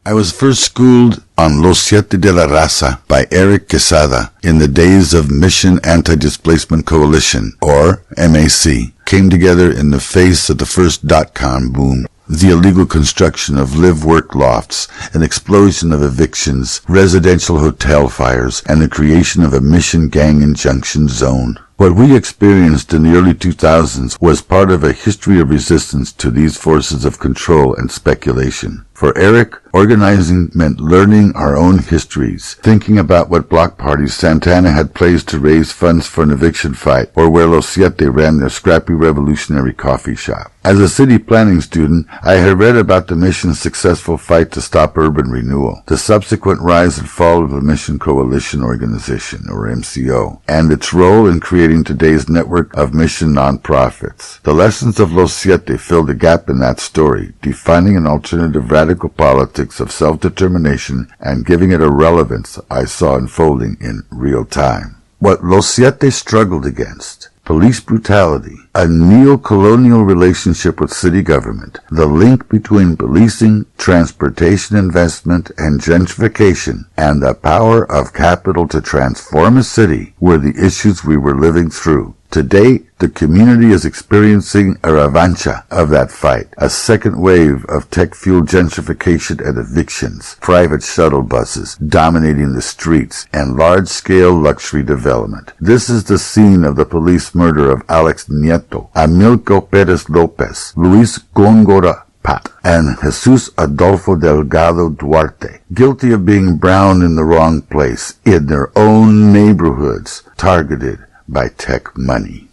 I was first schooled on Los Siete de la Raza by Eric Quesada in the days of Mission Anti-Displacement Coalition, or MAC, came together in the face of the first dot-com boom. The illegal construction of live-work lofts, an explosion of evictions, residential hotel fires, and the creation of a Mission gang injunction zone. What we experienced in the early 2000s was part of a history of resistance to these forces of control and speculation. For Eric, organizing meant learning our own histories, thinking about what block parties Santana had placed to raise funds for an eviction fight, or where Los Siete ran their scrappy revolutionary coffee shop. As a city planning student, I had read about the Mission's successful fight to stop urban renewal, the subsequent rise and fall of the Mission Coalition Organization, or MCO, and its role in creating today's network of mission nonprofits. The lessons of Los Siete filled a gap in that story, defining an alternative radical politics of self-determination and giving it a relevance I saw unfolding in real time. What Los Siete struggled against: police brutality, a neo-colonial relationship with city government, the link between policing, transportation investment, and gentrification, and the power of capital to transform a city were the issues we were living through. Today, the community is experiencing a revancha of that fight, a second wave of tech-fueled gentrification and evictions, private shuttle buses dominating the streets, and large-scale luxury development. This is the scene of the police murder of Alex Nieto, Amilco Perez Lopez, Luis Góngora Pat, and Jesus Adolfo Delgado Duarte, guilty of being brown in the wrong place, in their own neighborhoods, targeted by tech money.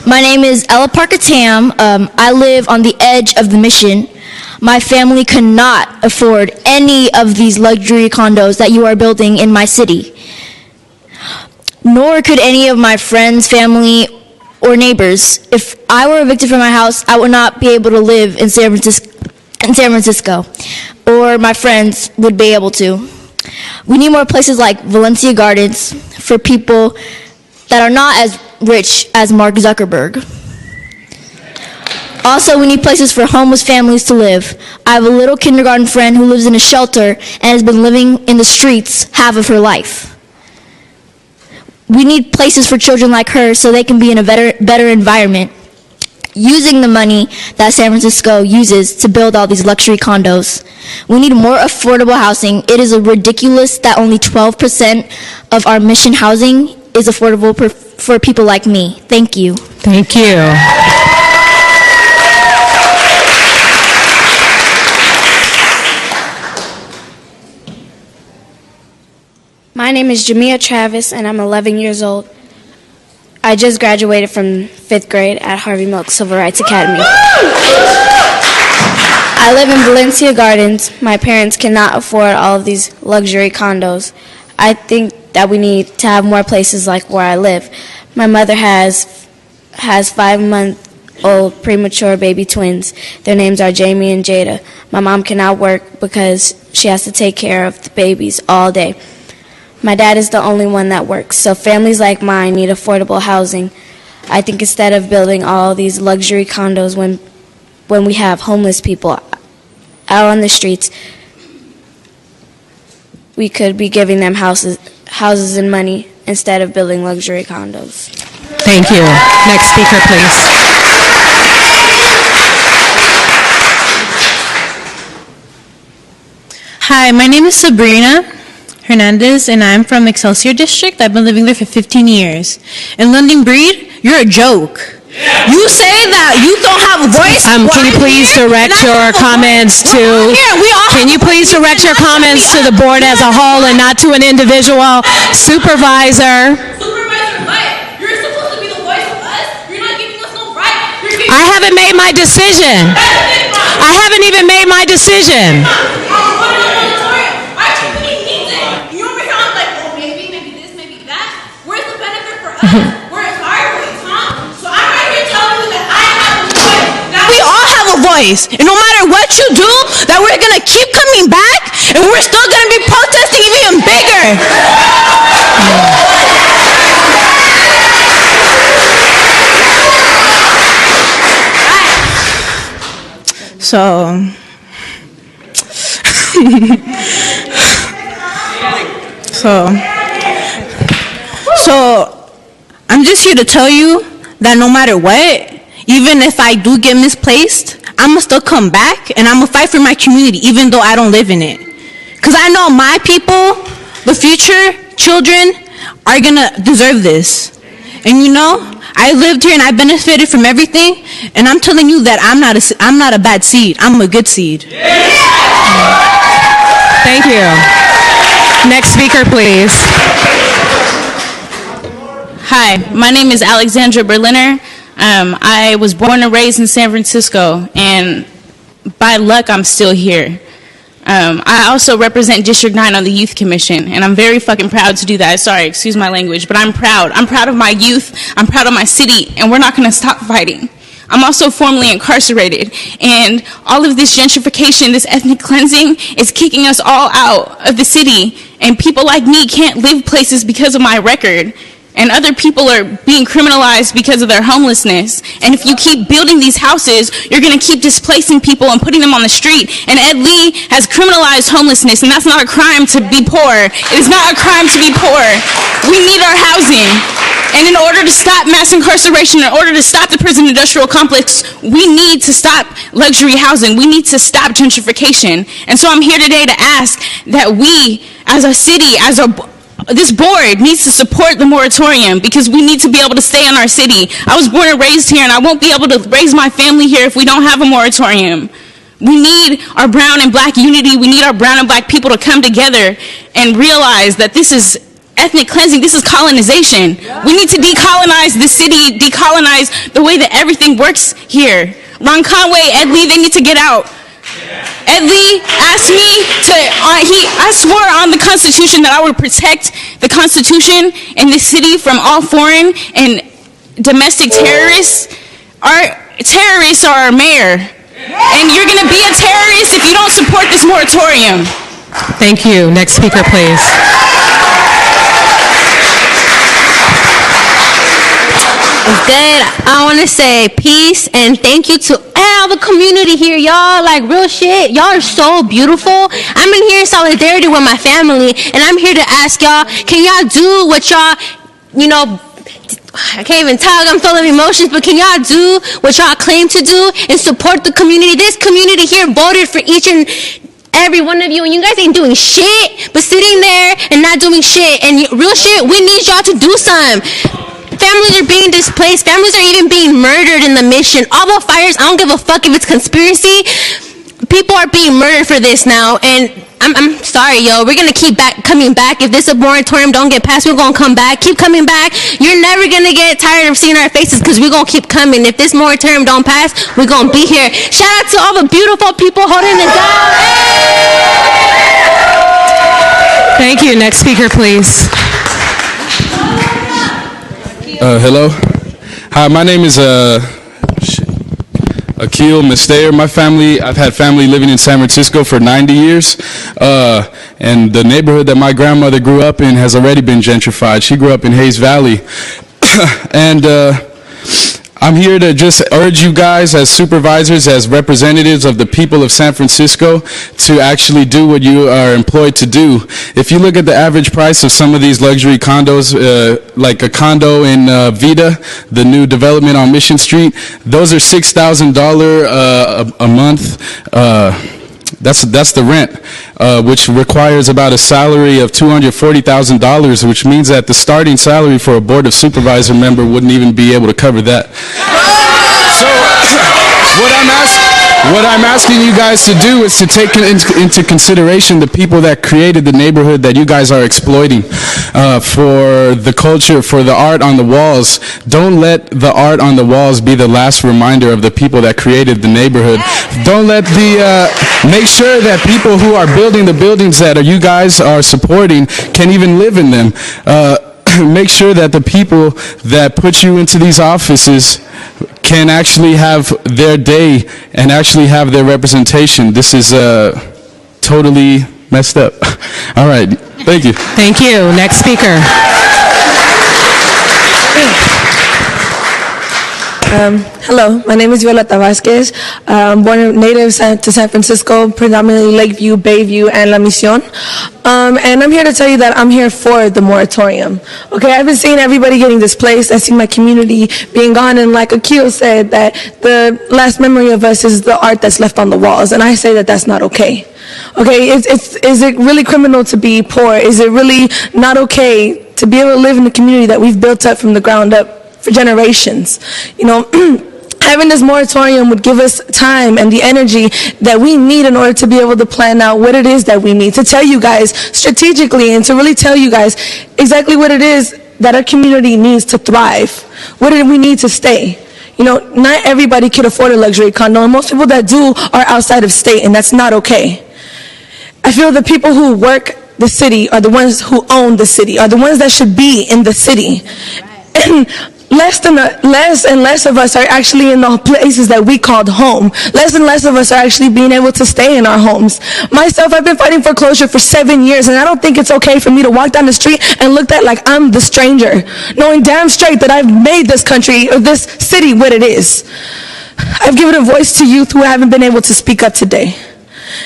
My name is Ella Parker Tam. I live on the edge of the Mission. My family could not afford any of these luxury condos that you are building in my city. Nor could any of my friends, family, or neighbors. If I were evicted from my house, I would not be able to live in San Francisco, or my friends would be able to. We need more places like Valencia Gardens for people that are not as rich as Mark Zuckerberg. Also, we need places for homeless families to live. I have a little kindergarten friend who lives in a shelter and has been living in the streets half of her life. We need places for children like her so they can be in a better environment, using the money that San Francisco uses to build all these luxury condos. We need more affordable housing. It is ridiculous that only 12% of our Mission housing is affordable for people like me. Thank you. Thank you. My name is Jamia Travis, and I'm 11 years old. I just graduated from 5th grade at Harvey Milk Civil Rights Academy. I live in Valencia Gardens. My parents cannot afford all of these luxury condos. I think that we need to have more places like where I live. My mother has 5-month-old premature baby twins. Their names are Jamie and Jada. My mom cannot work because she has to take care of the babies all day. My dad is the only one that works, so families like mine need affordable housing. I think instead of building all these luxury condos when we have homeless people out on the streets, we could be giving them houses and money instead of building luxury condos. Thank you. Next speaker, please. Hi, my name is Sabrina Hernandez, and I'm from Excelsior District. I've been living there for 15 years. In London Breed, you're a joke. You say that you don't have a voice. Can you please direct your comments to? Can you please direct your comments to the board as a whole and not to an individual supervisor? Supervisor, what? You're supposed to be the voice of us. You're not giving us no right. I haven't made my decision. I haven't even made my decision. We're as hard for Tom, so I'm right here telling you that I have a voice. We all have a voice. voice. And no matter what you do, that we're gonna keep coming back and we're still gonna be protesting even bigger. So I'm just here to tell you that no matter what, even if I do get misplaced, I'm gonna still come back and I'm gonna fight for my community even though I don't live in it. Because I know my people, the future children, are gonna deserve this. And you know, I lived here and I benefited from everything, and I'm telling you that I'm not a bad seed. I'm a good seed. Thank you. Next speaker, please. Hi, my name is Alexandra Berliner. I was born and raised in San Francisco, and by luck, I'm still here. I also represent District 9 on the Youth Commission, and I'm very fucking proud to do that. Sorry, excuse my language, but I'm proud. I'm proud of my youth, I'm proud of my city, and we're not gonna stop fighting. I'm also formerly incarcerated, and all of this gentrification, this ethnic cleansing, is kicking us all out of the city, and people like me can't live places because of my record. And other people are being criminalized because of their homelessness. And if you keep building these houses, you're going to keep displacing people and putting them on the street. And Ed Lee has criminalized homelessness, and that's not a crime to be poor. It is not a crime to be poor. We need our housing. And in order to stop mass incarceration, in order to stop the prison industrial complex, we need to stop luxury housing. We need to stop gentrification. And so I'm here today to ask that we, as a city, this board needs to support the moratorium because we need to be able to stay in our city. I was born and raised here, and I won't be able to raise my family here if we don't have a moratorium. We need our brown and black unity. We need our brown and black people to come together and realize that this is ethnic cleansing. This is colonization. We need to decolonize the city, decolonize the way that everything works here. Ron Conway, Ed Lee, they need to get out. Ed Lee asked me I swore on the Constitution that I would protect the Constitution and this city from all foreign and domestic terrorists. Our terrorists are our mayor. And you're going to be a terrorist if you don't support this moratorium. Thank you. Next speaker, please. Good. I want to say peace and thank you to all the community here, y'all. Like, real shit, y'all are so beautiful. I'm in here in solidarity with my family, and I'm here to ask y'all, can y'all do what y'all, I can't even talk, I'm full of emotions, but can y'all do what y'all claim to do and support the community? This community here voted for each and every one of you, and you guys ain't doing shit but sitting there and not doing shit. And real shit, we need y'all to do something. Families are being displaced. Families are even being murdered in the mission. All the fires, I don't give a fuck if it's conspiracy. People are being murdered for this now, and I'm sorry, yo. We're gonna keep coming back. If this moratorium don't get passed, we're gonna come back. Keep coming back. You're never gonna get tired of seeing our faces because we're gonna keep coming. If this moratorium don't pass, we're gonna be here. Shout out to all the beautiful people holding it down. Thank you. Next speaker, please. Hello. Hi, my name is Akil Mistayer. My family, I've had family living in San Francisco for 90 years. And the neighborhood that my grandmother grew up in has already been gentrified. She grew up in Hayes Valley. And I'm here to just urge you guys as supervisors, as representatives of the people of San Francisco, to actually do what you are employed to do. If you look at the average price of some of these luxury condos, like a condo in Vida, the new development on Mission Street, those are $6,000 a month. That's the rent, which requires about a salary of $240,000, which means that the starting salary for a Board of Supervisor member wouldn't even be able to cover that. So what I'm asking you guys to do is to take into consideration the people that created the neighborhood that you guys are exploiting for the culture, for the art on the walls. Don't let the art on the walls be the last reminder of the people that created the neighborhood. Don't let make sure that people who are building the buildings that you guys are supporting can even live in them. Make sure that the people that put you into these offices can actually have their day and actually have their representation. This is totally messed up. All right, thank you. Thank you. Next speaker. Hello, my name is Violeta Vasquez. I'm born native to San Francisco, predominantly Lakeview, Bayview, and La Misión. And I'm here to tell you that I'm here for the moratorium. Okay, I've been seeing everybody getting displaced. I've seen my community being gone, and like Akil said, that the last memory of us is the art that's left on the walls, and I say that that's not okay. Okay, is it really criminal to be poor? Is it really not okay to be able to live in the community that we've built up from the ground up for generations? You know, having this moratorium would give us time and the energy that we need in order to be able to plan out what it is that we need, to tell you guys strategically and to really tell you guys exactly what it is that our community needs to thrive, what do we need to stay. You know, not everybody can afford a luxury condo, and most people that do are outside of state, and that's not okay. I feel the people who work the city are the ones who own the city, are the ones that should be in the city. And less and less of us are actually in the places that we called home. Less and less of us are actually being able to stay in our homes. Myself, I've been fighting foreclosure for 7 years, and I don't think it's okay for me to walk down the street and looked at like I'm the stranger, knowing damn straight that I've made this country or this city what it is. I've given a voice to youth who haven't been able to speak up today.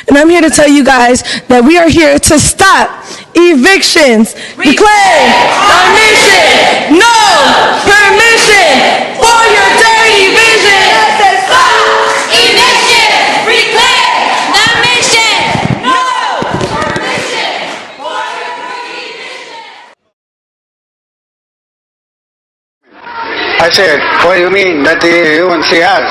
And I'm here to tell you guys that we are here to stop evictions. Declare our mission. No permission for your dirty vision. Stop eviction. Reclaim the mission. No permission for your dirty vision. I said, what do you mean that you won't see us?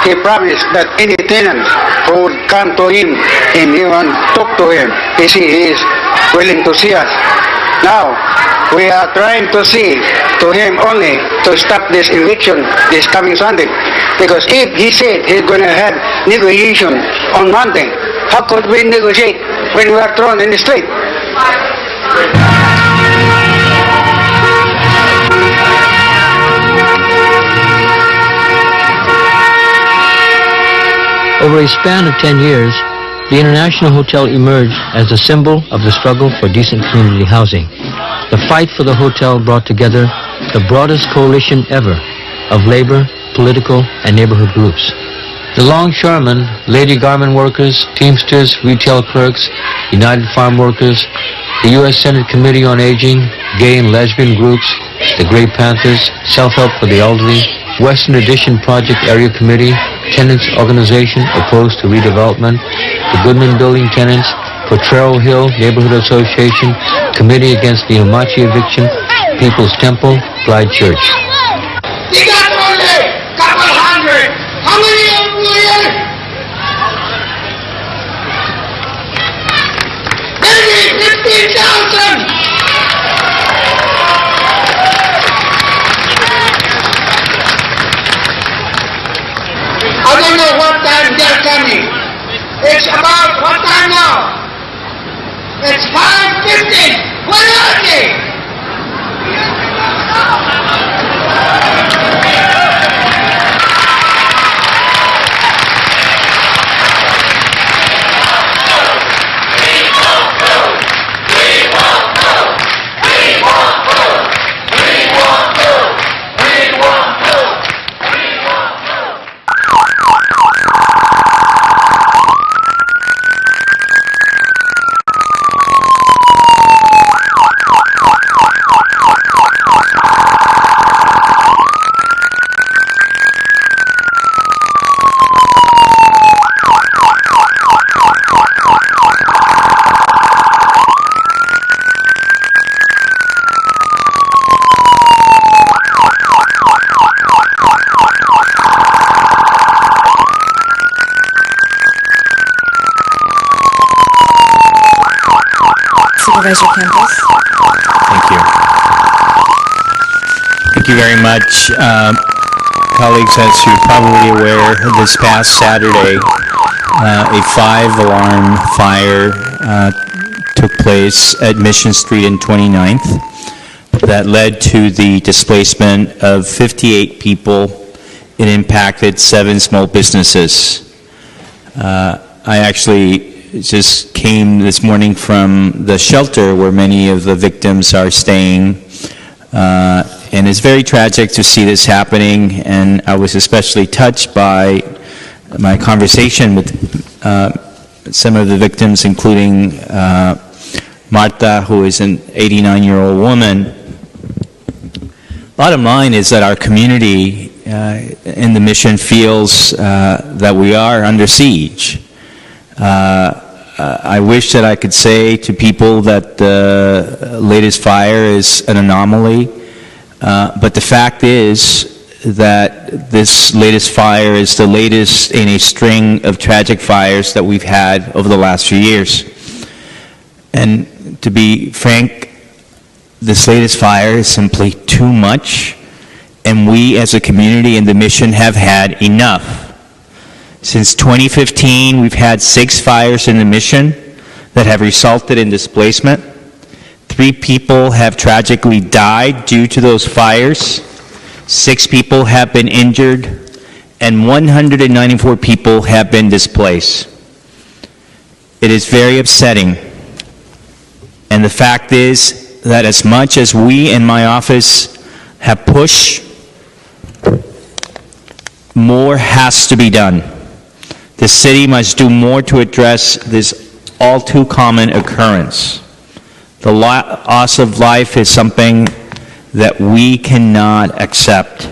He promised that any tenant who would come to him and even talk to him, he is willing to see us. Now, we are trying to see to him only to stop this eviction this coming Sunday. Because if he said he's going to have negotiation on Monday, how could we negotiate when we are thrown in the street? Over a span of 10 years, the International Hotel emerged as a symbol of the struggle for decent community housing. The fight for the hotel brought together the broadest coalition ever of labor, political, and neighborhood groups. The longshoremen, lady garment workers, teamsters, retail clerks, United Farm Workers, the U.S. Senate Committee on Aging, gay and lesbian groups, the Grey Panthers, Self-Help for the Elderly, Western Addition Project Area Committee, Tenants Organization opposed to redevelopment, the Goodman Building Tenants, Potrero Hill Neighborhood Association, Committee Against the Umachi Eviction, People's Temple, Glide Church. You got only a couple hundred. How many of you here? Maybe 15,000. I don't know what time they're coming. It's about what time now? It's 5:50. Where are they? Supervisor Campos. Thank you. Thank you very much. Colleagues, as you're probably aware, this past Saturday, a 5-alarm fire took place at Mission Street and 29th that led to the displacement of 58 people it impacted 7 small businesses. I actually just came this morning from the shelter where many of the victims are staying, and it's very tragic to see this happening, and I was especially touched by my conversation with some of the victims, including Marta, who is an 89-year-old woman. Bottom line is that our community in the mission feels that we are under siege. I wish that I could say to people that the latest fire is an anomaly, but the fact is that this latest fire is the latest in a string of tragic fires that we've had over the last few years. And to be frank, this latest fire is simply too much, and we as a community in the mission have had enough. Since 2015, we've had 6 fires in the mission that have resulted in displacement. 3 people have tragically died due to those fires. 6 people have been injured, and 194 people have been displaced. It is very upsetting. And the fact is that as much as we in my office have pushed, more has to be done. The city must do more to address this all too common occurrence. The loss of life is something that we cannot accept.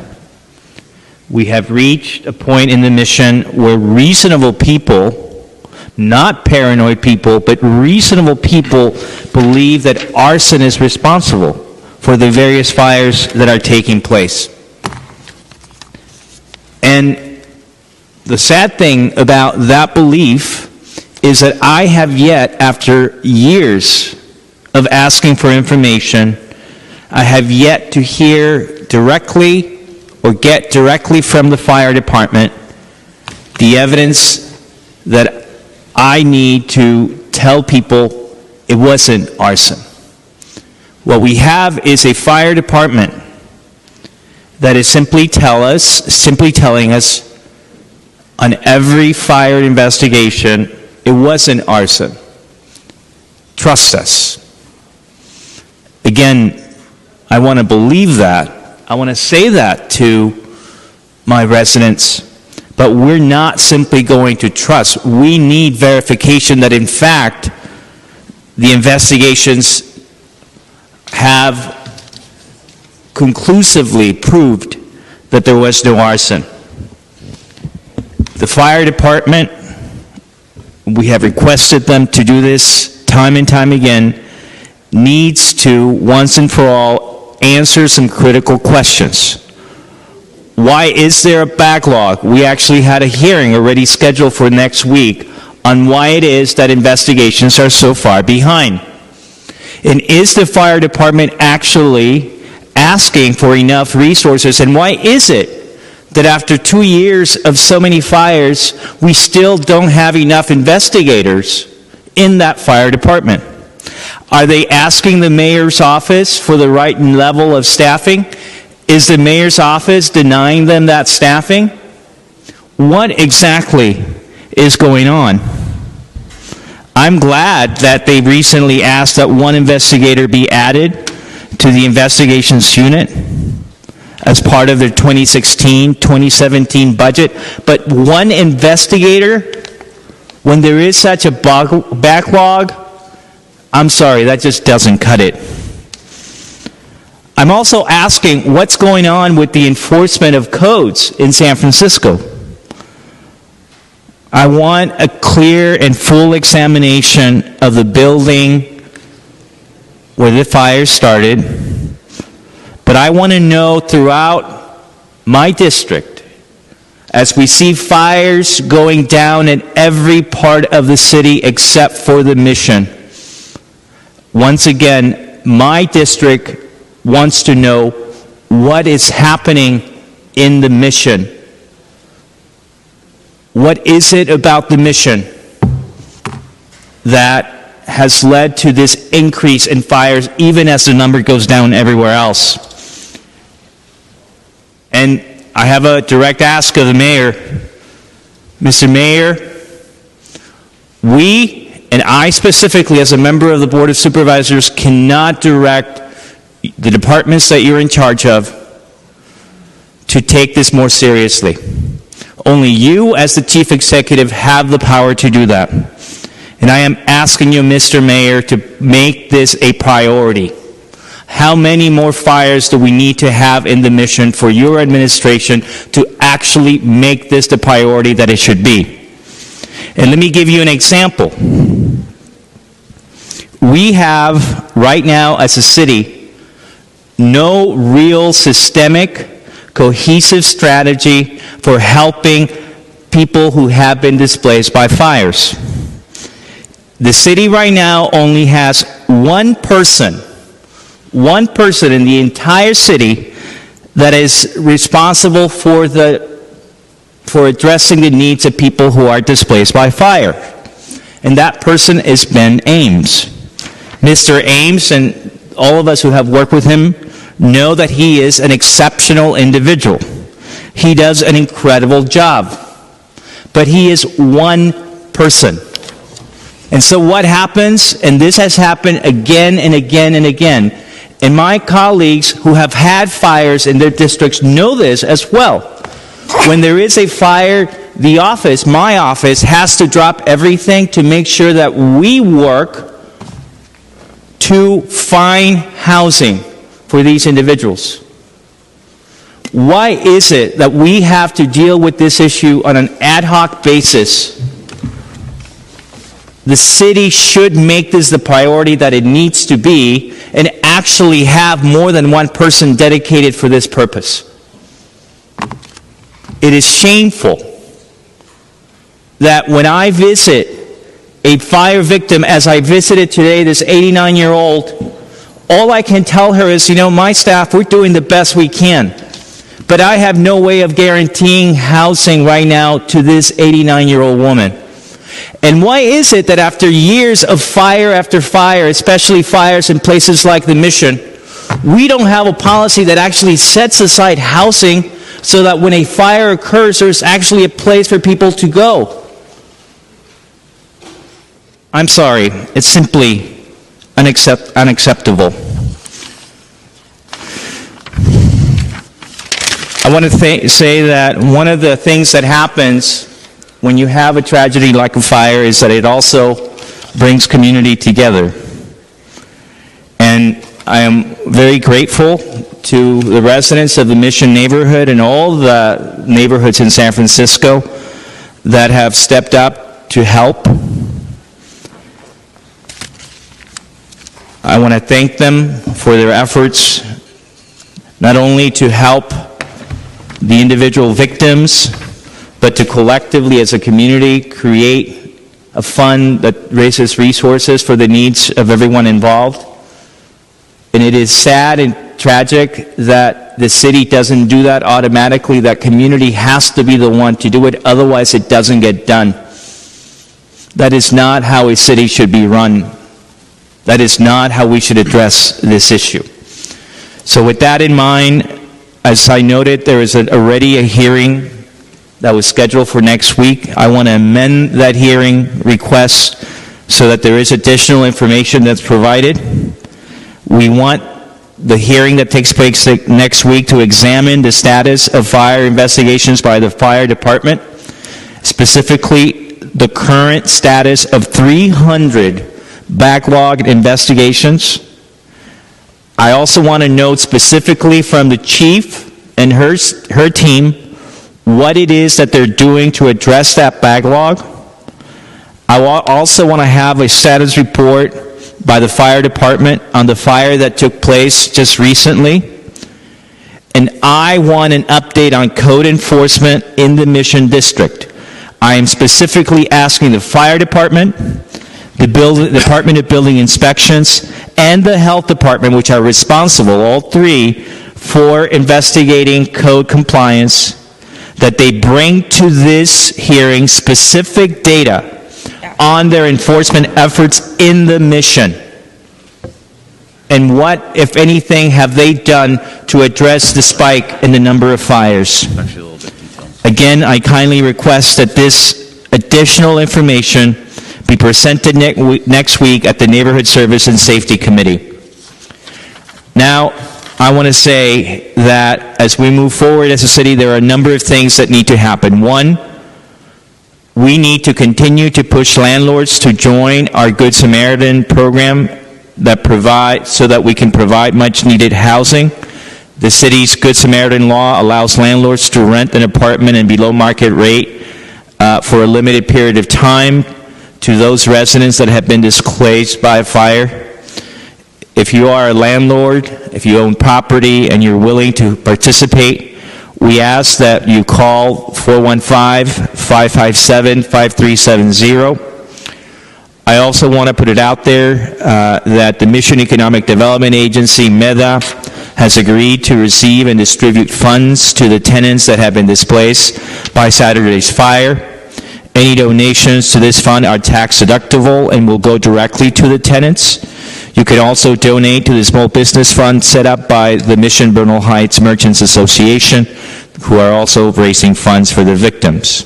We have reached a point in the mission where reasonable people, not paranoid people, but reasonable people believe that arson is responsible for the various fires that are taking place. And the sad thing about that belief is that I have yet, after years of asking for information, I have yet to hear directly or get directly from the fire department the evidence that I need to tell people it wasn't arson. What we have is a fire department that is simply telling us on every fire investigation it wasn't arson. Trust us. Again, I want to believe that. I want to say that to my residents, but we're not simply going to trust. We need verification that in fact the investigations have conclusively proved that there was no arson. The fire department, we have requested them to do this time and time again, needs to, once and for all, answer some critical questions. Why is there a backlog? We actually had a hearing already scheduled for next week on why it is that investigations are so far behind. And is the fire department actually asking for enough resources? And why is it that after 2 years of so many fires, we still don't have enough investigators in that fire department? Are they asking the mayor's office for the right level of staffing? Is the mayor's office denying them that staffing? What exactly is going on? I'm glad that they recently asked that 1 investigator be added to the investigations unit as part of their 2016-2017 budget. But 1 investigator, when there is such a backlog, I'm sorry, that just doesn't cut it. I'm also asking what's going on with the enforcement of codes in San Francisco. I want a clear and full examination of the building where the fire started, but I want to know throughout my district, as we see fires going down in every part of the city except for the mission. Once again, my district wants to know what is happening in the mission. What is it about the mission that has led to this increase in fires, even as the number goes down everywhere else? And I have a direct ask of the mayor. Mr. Mayor, we, and I specifically as a member of the Board of Supervisors, cannot direct the departments that you're in charge of to take this more seriously. Only you as the chief executive have the power to do that. And I am asking you, Mr. Mayor, to make this a priority. How many more fires do we need to have in the mission for your administration to actually make this the priority that it should be? And let me give you an example. We have, right now as a city, no real systemic, cohesive strategy for helping people who have been displaced by fires. The city right now only has one person in the entire city that is responsible for addressing the needs of people who are displaced by fire. And that person is Ben Ames. Mr. Ames and all of us who have worked with him know that he is an exceptional individual. He does an incredible job. But he is one person. And so what happens, and this has happened again and again and again, and my colleagues who have had fires in their districts know this as well. When there is a fire, the office, my office, has to drop everything to make sure that we work to find housing for these individuals. Why is it that we have to deal with this issue on an ad hoc basis? The city should make this the priority that it needs to be and actually have more than one person dedicated for this purpose. It is shameful that when I visit a fire victim, as I visited today, this 89-year-old, all I can tell her is, my staff, we're doing the best we can. But I have no way of guaranteeing housing right now to this 89-year-old woman. And why is it that after years of fire after fire, especially fires in places like the Mission, we don't have a policy that actually sets aside housing so that when a fire occurs, there's actually a place for people to go? I'm sorry, it's simply unacceptable. I want to say that one of the things that happens when you have a tragedy like a fire is that it also brings community together. And I am very grateful to the residents of the Mission neighborhood and all the neighborhoods in San Francisco that have stepped up to help. I want to thank them for their efforts, not only to help the individual victims, but to collectively as a community create a fund that raises resources for the needs of everyone involved. And it is sad and tragic that the city doesn't do that automatically. That community has to be the one to do it, otherwise it doesn't get done. That is not how a city should be run. That is not how we should address this issue. So with that in mind, as I noted, there is already a hearing that was scheduled for next week. I want to amend that hearing request so that there is additional information that's provided. We want the hearing that takes place next week to examine the status of fire investigations by the fire department, specifically the current status of 300 backlogged investigations. I also want to note specifically from the chief and her team what it is that they're doing to address that backlog. I also want to have a status report by the fire department on the fire that took place just recently. And I want an update on code enforcement in the Mission District. I am specifically asking the fire department, the Department of Building Inspections, and the Health Department, which are responsible, all three, for investigating code compliance, that they bring to this hearing specific data on their enforcement efforts in the Mission. And what, if anything, have they done to address the spike in the number of fires? Again, I kindly request that this additional information be presented next week at the Neighborhood Service and Safety Committee. Now, I want to say that as we move forward as a city, there are a number of things that need to happen. One, we need to continue to push landlords to join our Good Samaritan program so that we can provide much needed housing. The city's Good Samaritan Law allows landlords to rent an apartment in below market rate for a limited period of time to those residents that have been displaced by a fire. If you are a landlord, if you own property and you're willing to participate, we ask that you call 415-557-5370. I also want to put it out there that the Mission Economic Development Agency, MEDA, has agreed to receive and distribute funds to the tenants that have been displaced by Saturday's fire. Any donations to this fund are tax deductible and will go directly to the tenants. You can also donate to the small business fund set up by the Mission Bernal Heights Merchants Association, who are also raising funds for the victims.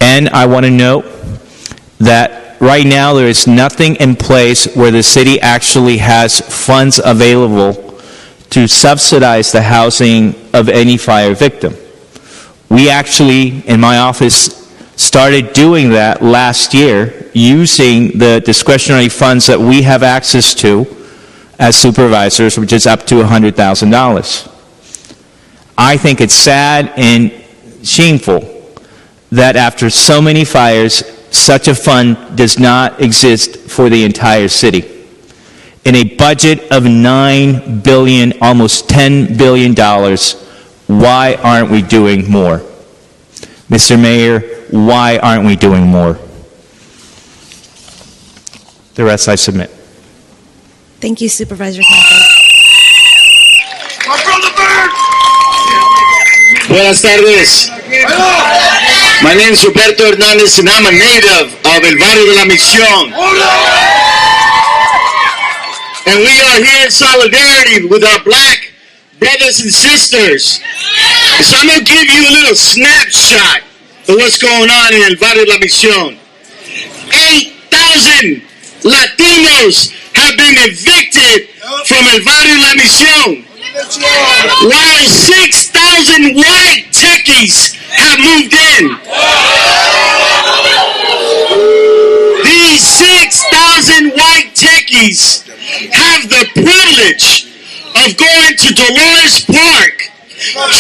And I want to note that right now there is nothing in place where the city actually has funds available to subsidize the housing of any fire victim. We actually, in my office, started doing that last year using the discretionary funds that we have access to as supervisors, which is up to $100,000. I think it's sad and shameful that after so many fires, such a fund does not exist for the entire city. In a budget of $9 billion, almost $10 billion, why aren't we doing more? Mr. Mayor, why aren't we doing more? The rest I submit. Thank you, Supervisor Campos. Buenas tardes. My name is Roberto Hernandez and I'm a native of El Barrio de la Misión. And we are here in solidarity with our black brothers and sisters. So I'm going to give you a little snapshot of what's going on in El Barrio de la Misión. 8,000 Latinos have been evicted from El Barrio de la Misión, while 6,000 white techies have moved in. These 6,000 white techies have the privilege of going to Dolores Park,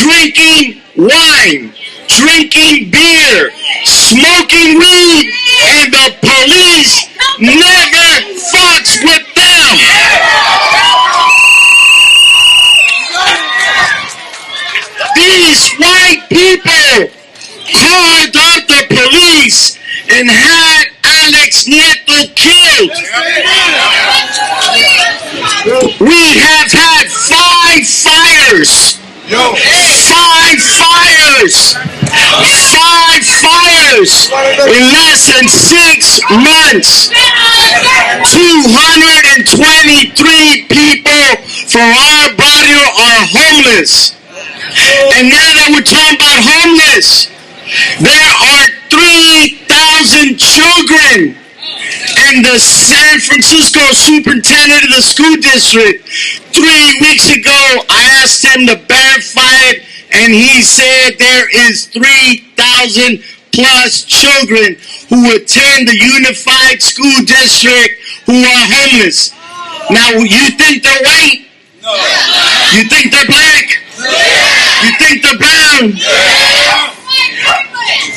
drinking wine, drinking beer, smoking weed, and the police never fucks with them. These white people called out the police and had Alex Nieto killed. We have had 5 fires. 5 fires! 5 fires in less than 6 months. 223 people from our barrio are homeless. And now that we're talking about homeless, there are 3,000 children. And the San Francisco superintendent of the school district, 3 weeks ago, I asked him to verify it, and he said there is 3,000 plus children who attend the unified school district who are homeless. Now, you think they're white? No. You think they're black? Yeah. You think they're brown? Yeah.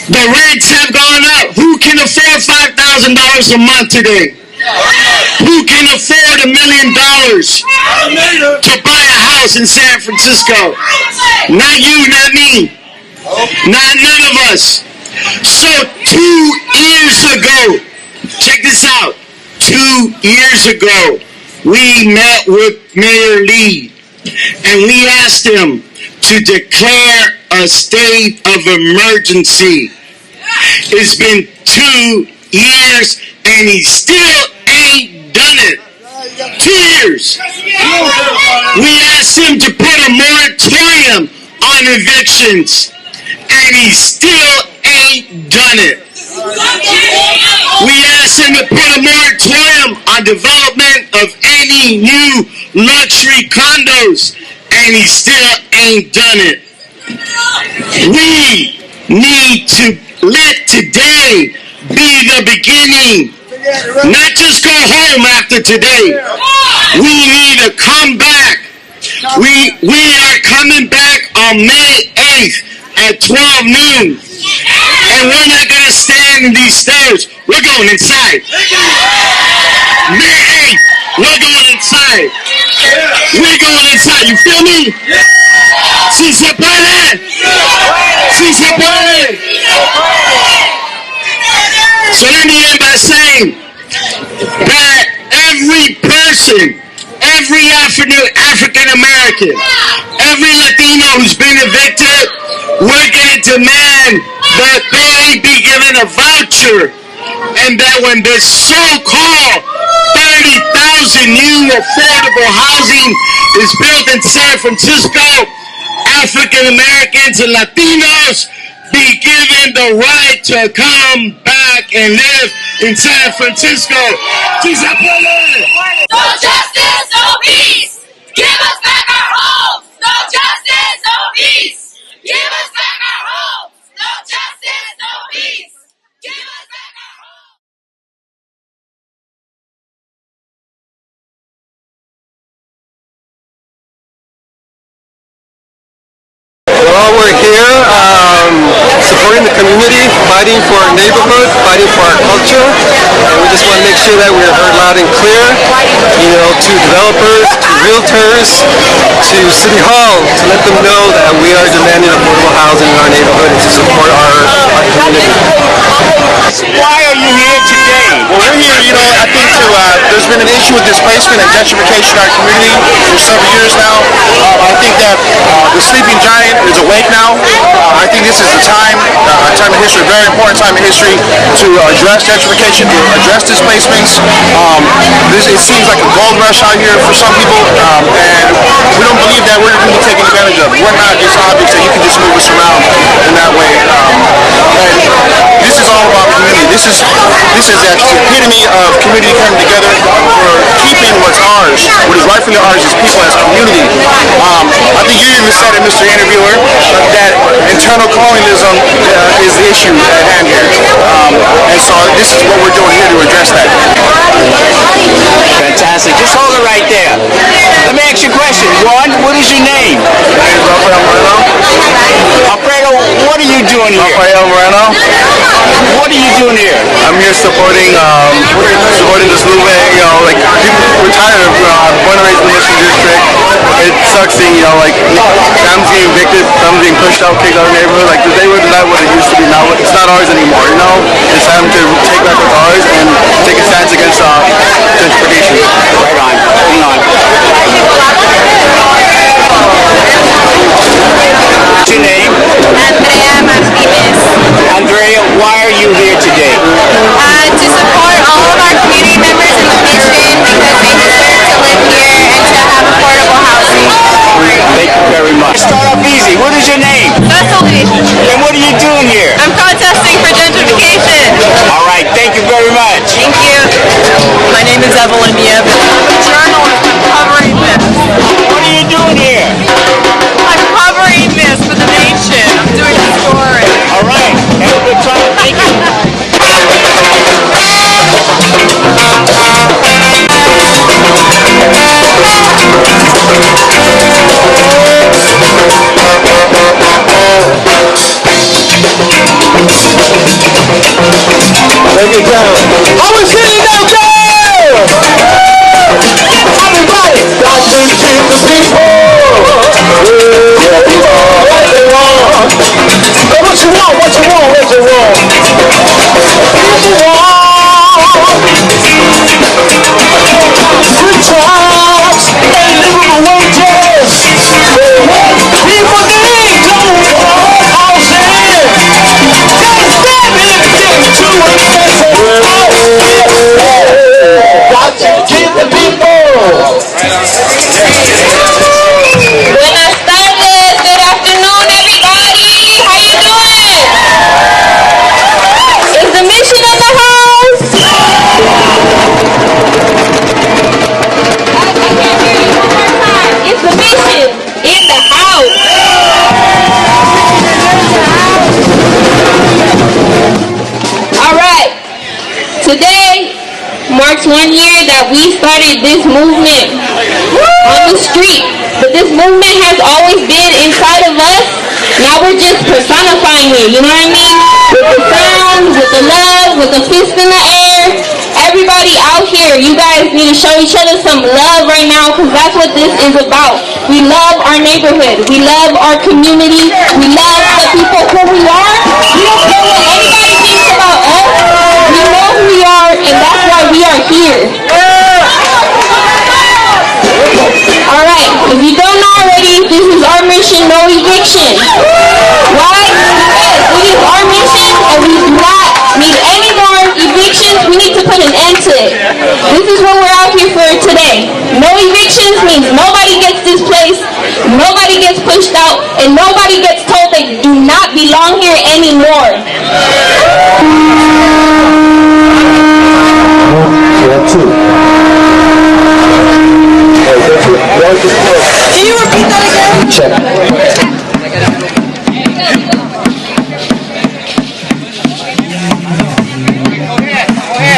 The rents have gone up. Who can afford $5,000 a month today? Who can afford $1 million to buy a house in San Francisco? Not you, not me. None of us. So 2 years ago, check this out. 2 years ago, we met with Mayor Lee and we asked him to declare a state of emergency. It's been 2 years and he still ain't done it. tears. We asked him to put a moratorium on evictions, and he still ain't done it. We asked him to put a moratorium on development of any new luxury condos, and he still ain't done it. We need to let today be the beginning, not just go home after today. We need to come back. We are coming back on May 8th at 12 noon. And we're not going to stand in these stairs. We're going inside. May 8th, we're going inside. We're going inside. You feel me? Si se puede. Si se puede. So let me end by saying that every person, every African American, every Latino who's been evicted, we're going to demand that they be given a voucher, and that when this so-called 30,000 new affordable housing is built in San Francisco, African Americans and Latinos be given the right to come back and live in San Francisco. No justice, no peace. Give us back our homes. No justice, no peace. Give us back our homes. No justice, no peace. Give us back our homes. Well, we're here supporting the community, fighting for our neighborhood, fighting for our culture, and we just want to make sure that we're heard loud and clear, to developers, to realtors, to City Hall, to let them know that we are demanding affordable housing in our neighborhood and to support our community. Why are you here today? Well, we're here, I think there's been an issue with displacement and gentrification in our community for several years now. I think that the sleeping giant is awake now. I think this is the time, a time in history, a very important time in history to address gentrification, to address displacements. It seems like a gold rush out here for some people, and we don't believe that we're going to be taken advantage of. We're not just objects that you can just move us around in that way. And this is all about community. This is the epitome of community coming together for keeping what's ours, what is rightfully ours as people, as community. I think you even said it, Mr. Interviewer, that internal colonialism is the issue at hand here. And so this is what we're doing here to address that. Fantastic. Just hold it right there. Let me ask you a question. One, what is your name? Alfredo, what are you doing here? Alfredo Moreno. What are you doing here? I'm here supporting this movement. We're tired of born and raised in the Mission District. It sucks seeing, families getting evicted, families being pushed out, kicked out of the neighborhood. The neighborhood is not what it used to be now. It's not ours anymore, It's time to take back what's ours and take a stance against gentrification. Right on. Hang on. What's your name? Andrea Martinez. Andrea, why are you here today? To support all of our community members in the mission because they deserve to live here and to have affordable housing. Thank you very much. Start off easy. What is your name? Cecily. And what are you doing here? I'm protesting for gentrification. All right. Thank you very much. Thank you. My name is Evelyn Nieve. I'm a journalist. I'm covering this. What are you doing here? I'm covering this for the nation. I'm doing the story. All right. Have a good time. Thank you. I was sitting down there! Everybody! God sent to the people! Yeah, people, what they want? Hey, what you want? What you want? What you want? People want good jobs and livable wages. People need don't want housing. Can't stand everything too expensive. Got to give the people that we started this movement on the street, but this movement has always been inside of us. Now we're just personifying it, you know what I mean? With the sound, with the love, with the fist in the air. Everybody out here, you guys need to show each other some love right now, because that's what this is about. We love our neighborhood. We love our community. We love the people who we are. We don't care what anybody thinks about us. We know who we are, and that's why we are here. Alright, if you don't know already, this is our mission, no eviction. Why? Because it is our mission, and we do not need any more evictions. We need to put an end to it. This is what we're out here for today. No evictions means nobody gets displaced, nobody gets pushed out, and nobody gets told they do not belong here anymore. Can you repeat that again? Check.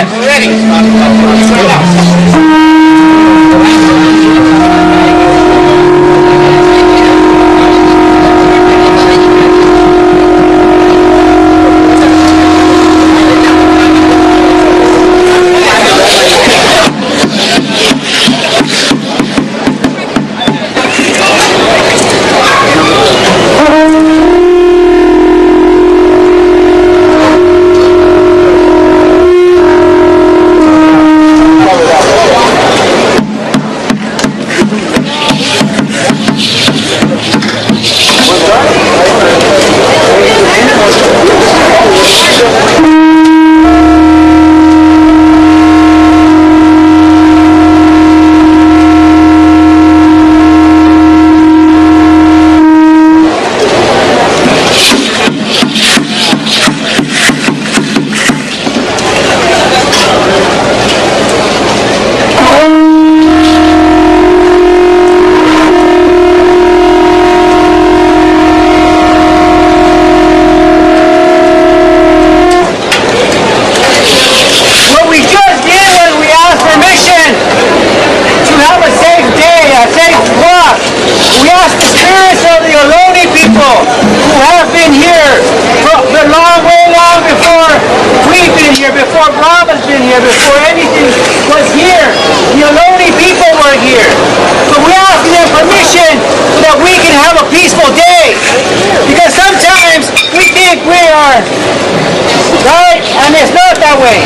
We're ready. Before anything was here, the Tecolote people were here. So we asked them permission so that we can have a peaceful day. Because sometimes we think we are right, and it's not that way.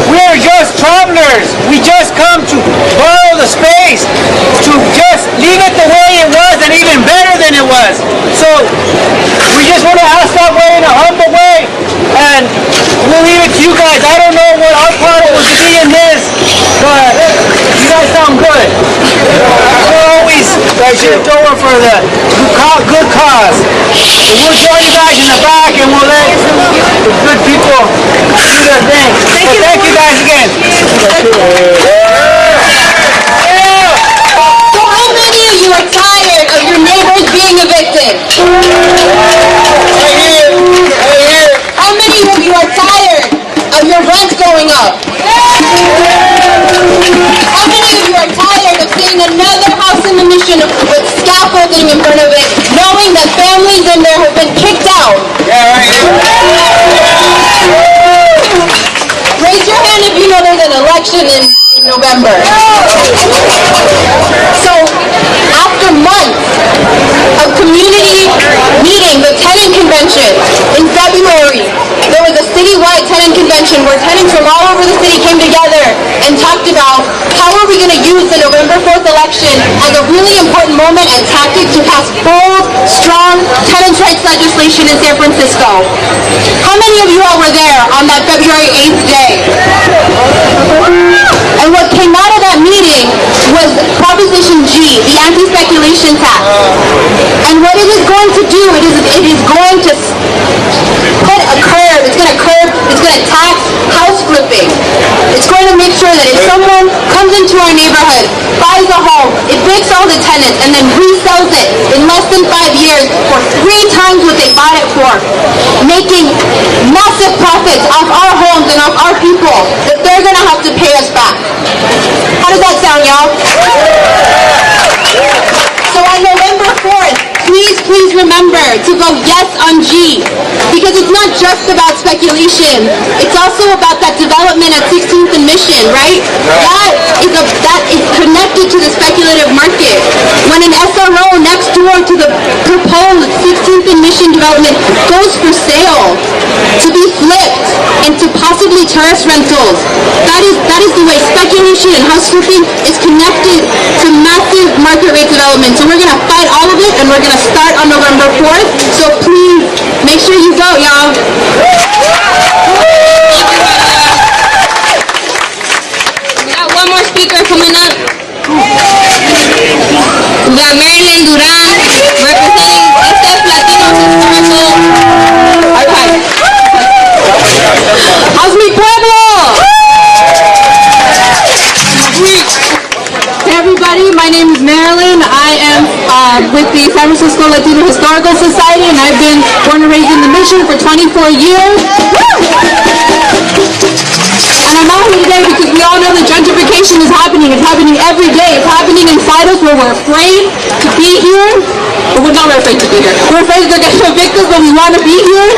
We're just travelers. We just come to borrow the space, to just leave it the way it was and even better than it was. So we just want to ask that way in a humble way, and we'll leave it to you guys. I don't know what our part was to be in this, but you guys sound good. We're always shift over for the good cause. So we'll join you guys in the back, and we'll let the good people do their thing. Thank you guys again. So how many of you are tired of your neighbors being evicted? How many of you are tired of your rent going up? How many of you are tired of seeing another house in the mission with scaffolding in front of it, knowing that families in there have been kicked out? Raise your hand if you know there's an election in November. So, after months of community meeting, the tenant convention in February, there was a citywide tenant convention where tenants from all over the city came together and talked about how are we going to use the November 4th election as a really important moment and tactic to pass bold, strong tenants' rights legislation in San Francisco. How many of you all were there on that February 8th day? And what came out of that meeting was Proposition G, the anti-speculation tax. And what it is going to do, it is going to put a curb, it's going to tax house flipping. It's going to make sure that if someone comes into our neighborhood, buys a home, evicts all the tenants, and then resells it in less than 5 years for 3 times what they bought it for, making massive profits off our homes and off our people, that they're going to have to pay us back. does that sound, y'all? So on November 4th, please remember to vote yes on G, because it's not just about speculation. It's also about that development at 16th and Mission, right? That is connected to the speculative market. When an SRO next door to the proposed 16th and Mission development goes for sale to be flipped into possibly terrace rentals, that is the way speculation and house flipping is connected to massive market rate development. So we're going to fight all of it, and we're going to start on November 4th. So please, make sure you vote, y'all. We got one more speaker coming up. We got Marilyn Duran, representing SF Latino Historical Archive. ¡Haz mi pueblo! Hey everybody, my name is Marilyn. I am with the San Francisco Latino Historical Society, and I've been born and raised in the Mission for 24 years. And I'm out here today because we all know that gentrification is happening. It's happening every day. It's happening inside us where we're afraid to be here. But we're not afraid to be here. We're afraid they're going to evict us, but we want to be here.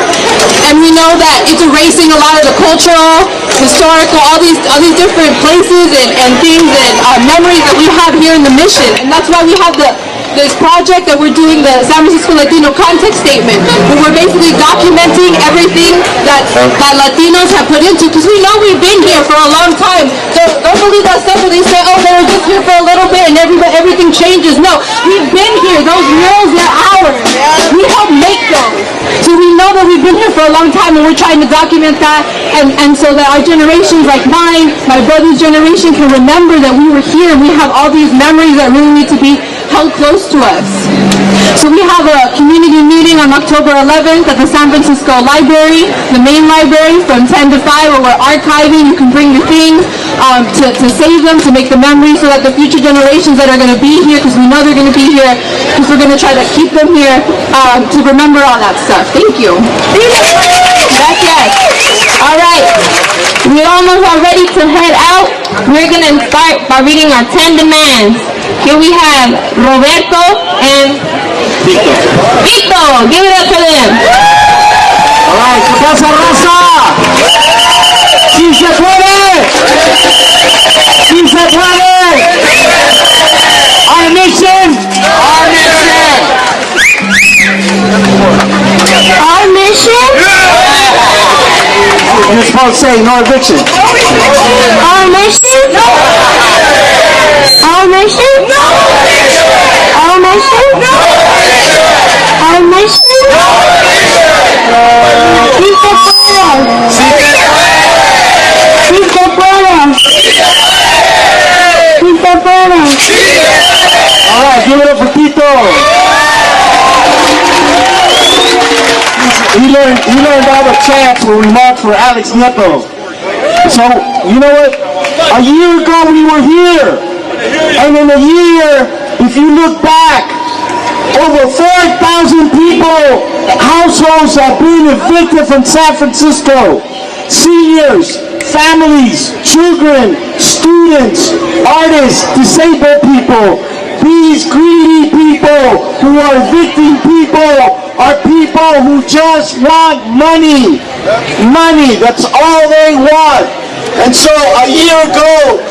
And we know that it's erasing a lot of the cultural, historical, all these different places and things and memories that we have here in the Mission. And that's why we have this project that we're doing, the San Francisco Latino Context Statement, where we're basically documenting everything that Latinos have put into, because we know we've been here for a long time. So don't believe that stuff where they say, oh, they were just here for a little bit and everything changes. No, we've been here. Those murals, they're ours. We helped make those. So we know that we've been here for a long time, and we're trying to document that, and so that our generations, like mine, my brother's generation, can remember that we were here and we have all these memories that really need to be held close to us. So we have a community meeting on October 11th at the San Francisco Library, the main library, from 10 to 5, where we're archiving. You can bring your things to save them, to make the memories, so that the future generations that are going to be here, because we know they're going to be here, because we're going to try to keep them here, to remember all that stuff. Thank you. Gracias. All right, we almost are ready to head out. We're going to start by reading our 10 demands. Here we have Roberto and Vito. Give it up for them. All right, ¿qué pasa, raza? ¡Sí se puede! ¡Sí se puede! Our mission! Our mission! Our mission? And it's supposed to say no eviction. Our mission? Our mission? Our mission? Our mission? Sí se puede. Sí se puede. Sí se puede. All right, give it up for Tito. He learned all the chants when we marched for Alex Nieto. So, you know what? A year ago we were here. And in a year, if you look back, over 4,000 people, households have been evicted from San Francisco. Seniors, families, children, students, artists, disabled people. These greedy people who are evicting people are people who just want money. Money, that's all they want. And so a year ago,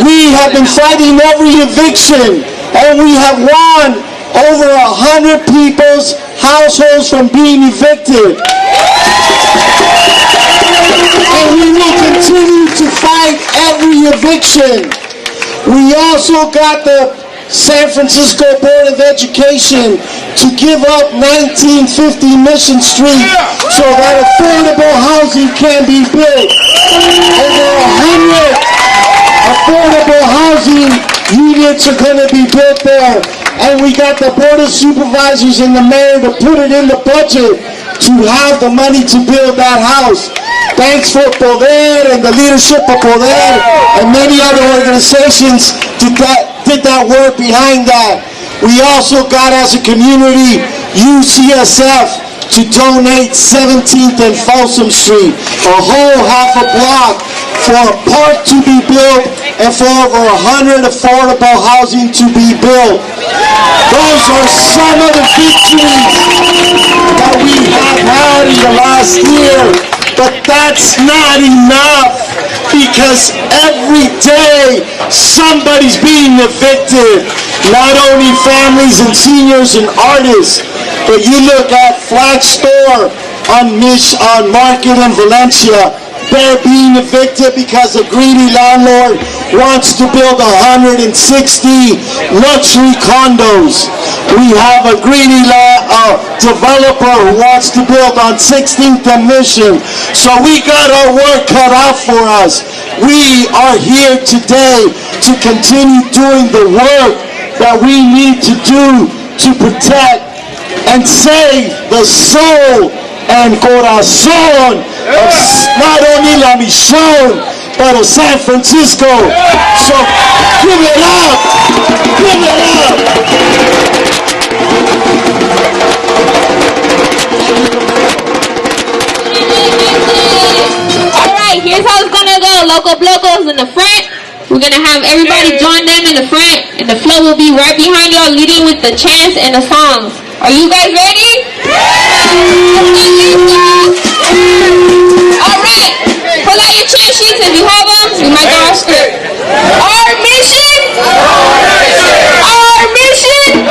we have been fighting every eviction, and we have won over 100 people's households from being evicted. And we will continue to fight every eviction. We also got the San Francisco Board of Education to give up 1950 Mission Street so that affordable housing can be built. Over 100 affordable housing units are going to be built there. And we got the Board of Supervisors and the mayor to put it in the budget to have the money to build that house. Thanks for Poder and the leadership of Poder and many other organizations did that work behind that. We also got, as a community, UCSF to donate 17th and Folsom Street, a whole half a block for a park to be built, and for over 100 affordable housing to be built. Those are some of the victories that we have had in the last year, but that's not enough, because every day somebody's being evicted. Not only families and seniors and artists, but you look at Flag Store on Market in Valencia. They're being evicted because a greedy landlord wants to build 160 luxury condos. We have a greedy developer who wants to build on 16th and Mission. So we got our work cut out for us. We are here today to continue doing the work that we need to do to protect and save the soul and corazón of not only La Mission, but of San Francisco. So give it up! Give it up! Alright, here's how it's gonna go. Local Blocos in the front. We're gonna have everybody join them in the front, and the flow will be right behind y'all, leading with the chants and the songs. Are you guys ready? Alright, pull out your chant sheets if you have them. We might go off script. Our mission! Our mission!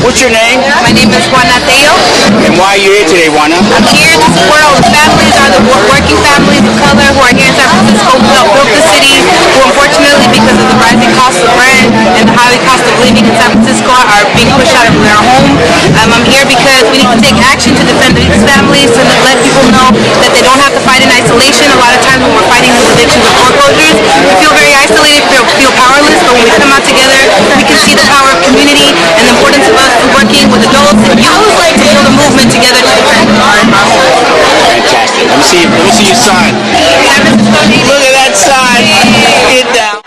What's your name? My name is Juana Teo. And why are you here today, Juana? I'm here to support all the families, all the working families of color who are here in San Francisco who helped build the city, who unfortunately because of the rising cost of rent and the high cost of living in San Francisco are being pushed out of their home. I'm here because we need to take action to defend these families, to let people know that they don't have to fight in isolation. A lot of times when we're fighting these evictions and foreclosures, we feel very isolated, feel powerless, but when we come out together, we can see the power of community community and the importance of us working with adults and youth to build a movement together to defend our home. Fantastic. Let me see your sign. Look at that sign. Get down.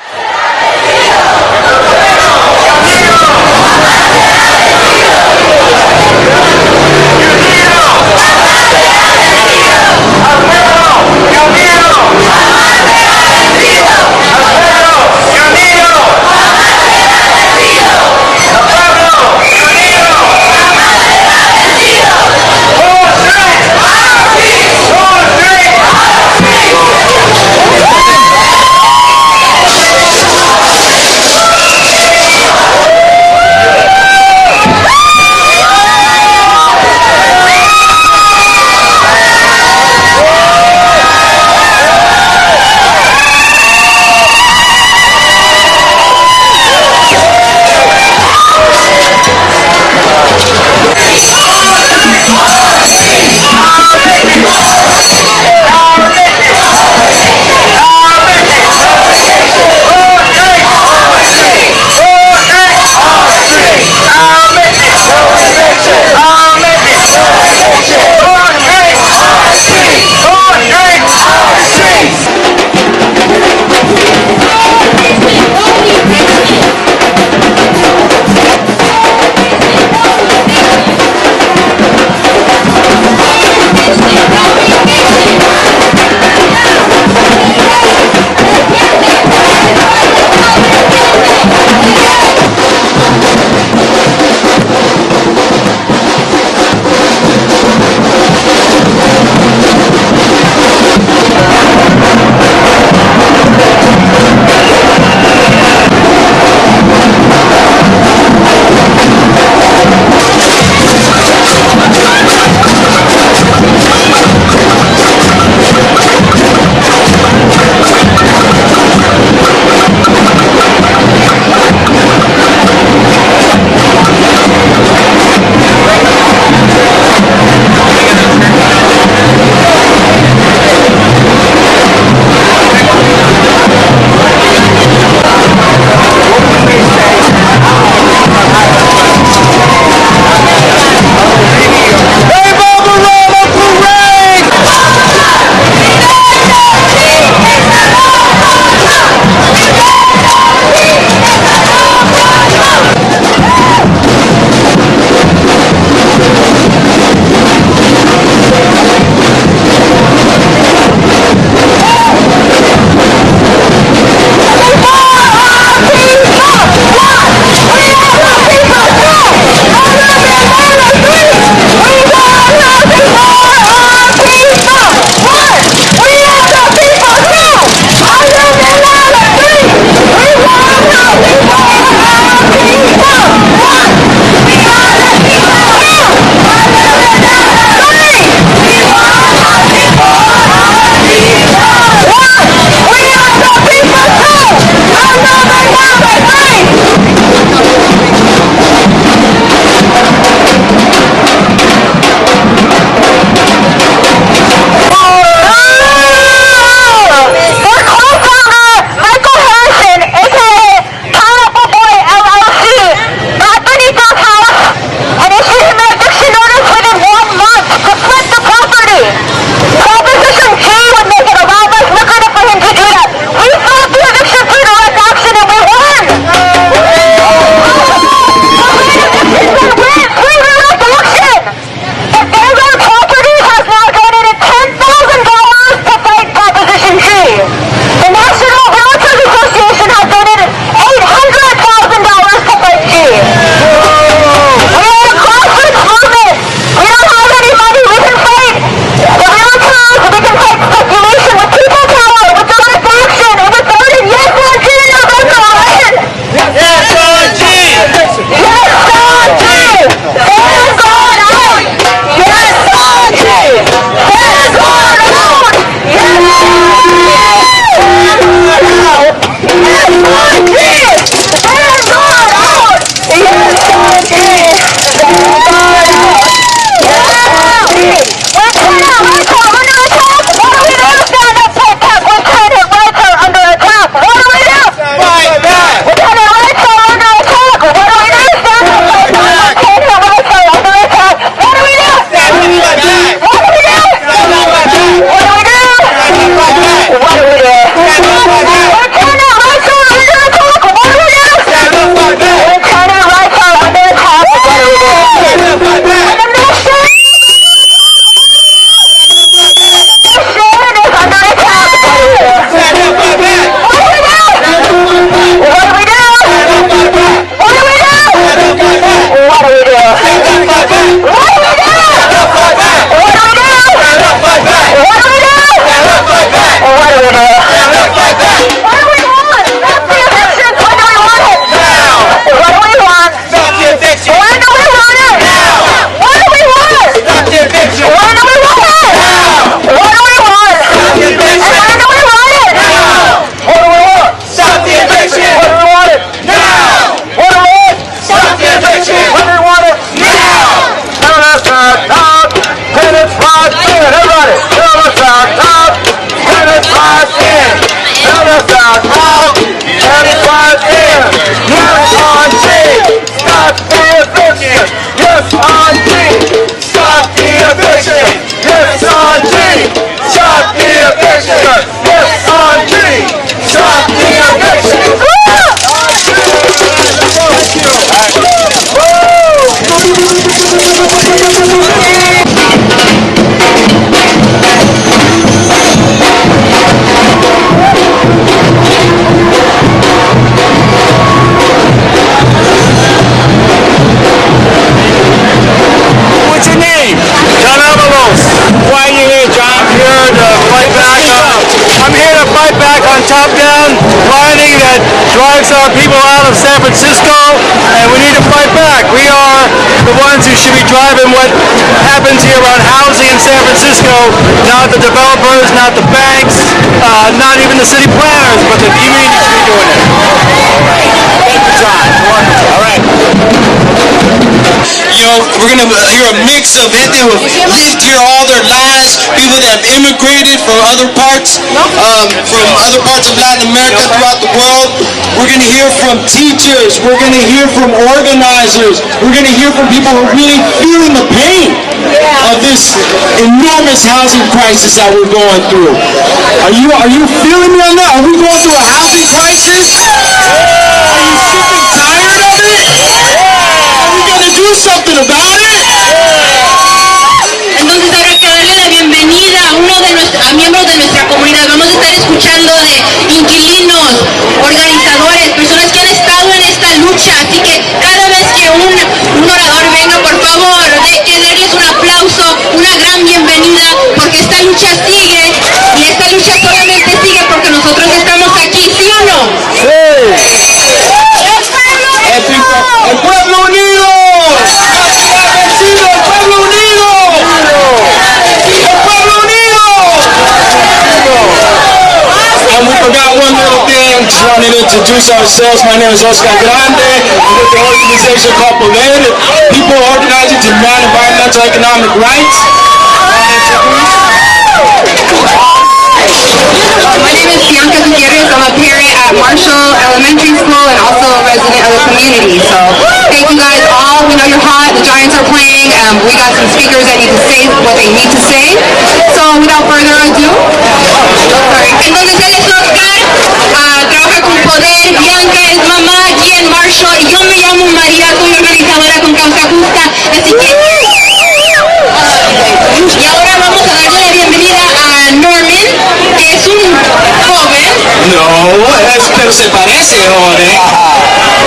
top-down planning that drives our people out of San Francisco, and we need to fight back. We are the ones who should be driving what happens here around housing in San Francisco, not the developers, not the banks, not even the city planners, but the community should be doing it. Thank you, John. All right. You know, we're going to hear a mix of gente who have lived here all their lives, people that have immigrated from other parts of Latin America throughout the world. We're going to hear from teachers. We're going to hear from organizers. We're going to hear from people who are really feeling the pain of this enormous housing crisis that we're going through. Are you feeling me on that? Are we going through a housing crisis? Are you sick and tired of it? Are we going to do something about it? Entonces ahora hay que darle la bienvenida a miembros de nuestra comunidad. Vamos a estar escuchando de inquilinos, organizadores, personas que han estado en esta lucha. Así que cada vez que un orador venga, por favor, denles un aplauso, una gran bienvenida, porque esta lucha sigue y esta lucha solamente sigue porque nosotros estamos aquí, ¿sí o no? ¡Sí! ¡El pueblo unido! ¡El pueblo unido! ¡El pueblo unido! And we forgot one little thing. Just wanted to introduce ourselves. My name is Oscar Grande. I'm with the organization called Balberan. People organizing to demand environmental economic rights. My name is Bianca Gutierrez. I'm a parent at Marshall Elementary School and also a resident of the community. So thank you guys all. We know you're hot. The Giants are playing. We got some speakers that need to say what they need to say. So without further ado, Entonces él es Oscar, trabaja con Poder, Bianca es mamá aquí en Marshall y yo me llamo María, soy organizadora con Causa Justa. Así que... Y ahora vamos a darle la bienvenida a Norman, que es un joven. No, pero se parece, joven.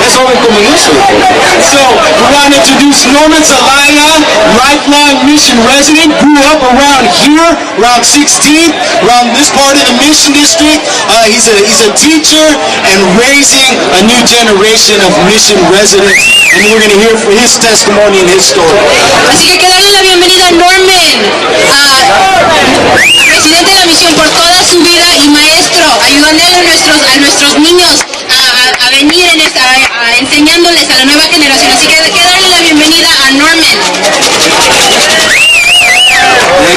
Es joven como yo soy. So, we want to introduce Norman Zelaya, lifelong mission resident, grew up around here, around 16th, around this part of the mission district. He's a teacher and raising a new generation of mission residents. And we're going to hear his testimony and his story. Así que hay que darle la bienvenida a Norman, presidente de la misión por toda su vida y maestro, ayudándole a nuestros niños a venir enseñándoles a la nueva generación. Así que hay que darle la bienvenida a Norman. Thank you.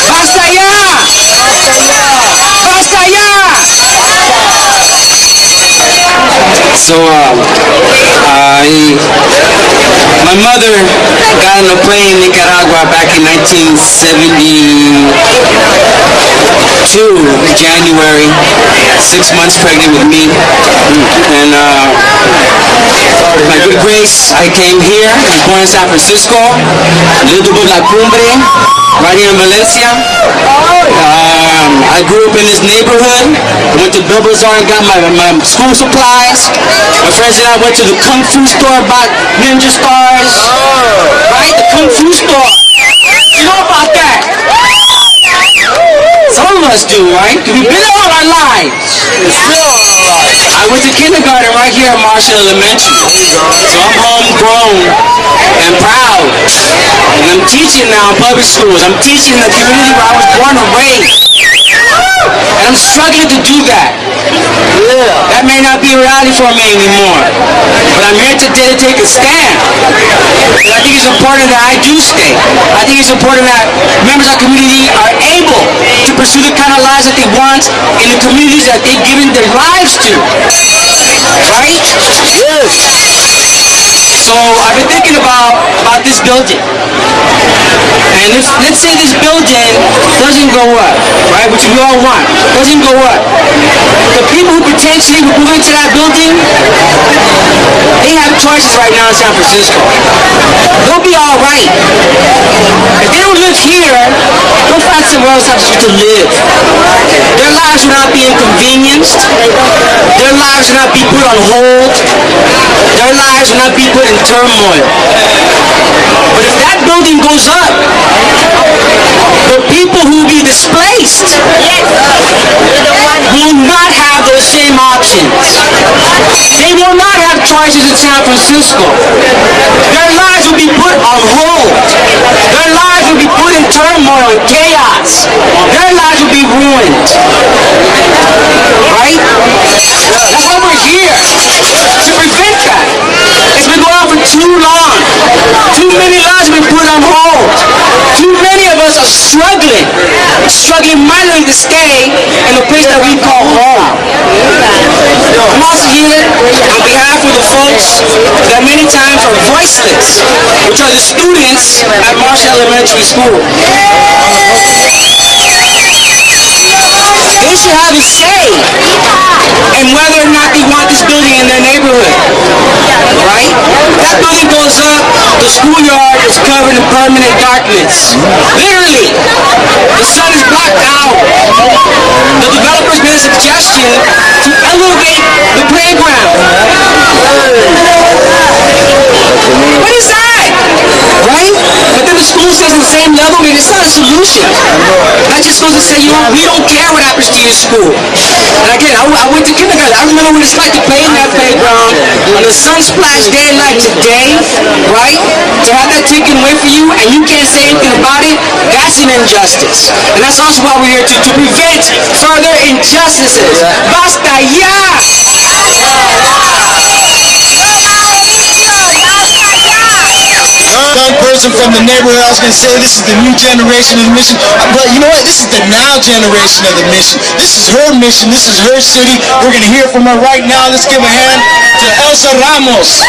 ¡Basta ya! ¡Basta ya! So, my mother got on a plane in Nicaragua back in 1972, January, 6 months pregnant with me, and by good grace, I came here, I was born in San Francisco, lived above La Cumbre, right here in Valencia. I grew up in this neighborhood. I went to Balberan and got my school supplies. My friends and I went to the Kung Fu store, bought ninja stars. Right? The Kung Fu store. You know about that? Some of us do, right? Because we've been there all our lives. I went to kindergarten right here at Marshall Elementary. So I'm homegrown and proud. And I'm teaching now in public schools. I'm teaching in the community where I was born and raised. And I'm struggling to do that. That may not be a reality for me anymore. But I'm here today to take a stand. And I think it's important that I do stay. I think it's important that members of the community are able to pursue the kind of lives that they want in the communities that they've given their lives to. Right? So I've been thinking about this building. And if, let's say this building doesn't go up, right, which we all want, doesn't go up, the people who potentially would move into that building, they have choices right now in San Francisco. They'll be all right. If they don't live here, they'll find somewhere else to live. Their lives will not be inconvenienced. Their lives will not be put on hold. Their lives will not be put in turmoil. But if that building goes up, the people who will be displaced options. They will not have choices in San Francisco. Their lives will be put on hold. Their lives will be put in turmoil and chaos. Their lives will be ruined. Right? That's why we're here. To prevent that. It's been going on for too long. Too many lives have been put on hold. Too many of us are struggling mightily to stay in the place that we call home. I'm also here on behalf of the folks that many times are voiceless, which are the students at Marshall Elementary School. They should have a say in whether or not they want this building in their neighborhood. Right? That building goes up, the schoolyard is covered in permanent darkness. Literally, the sun is blocked out. The developers made a suggestion to elevate the playground. What is that? Right? But then the school stays on the same level. I mean, it's not a solution. That just goes to say, you know, we don't care what happens to your school. And again, I went to kindergarten. I remember what it's like to play in that playground on a sun-splashed day like today, right? To have that taken away from you and you can't say anything about it, that's an injustice. And that's also why we're here to prevent further injustices. Basta ya! Young person from the neighborhood, I was going to say this is the new generation of the mission, but you know what, this is the now generation of the mission. This is her mission, this is her city. We're going to hear from her right now. Let's give a hand to Elsa Ramos.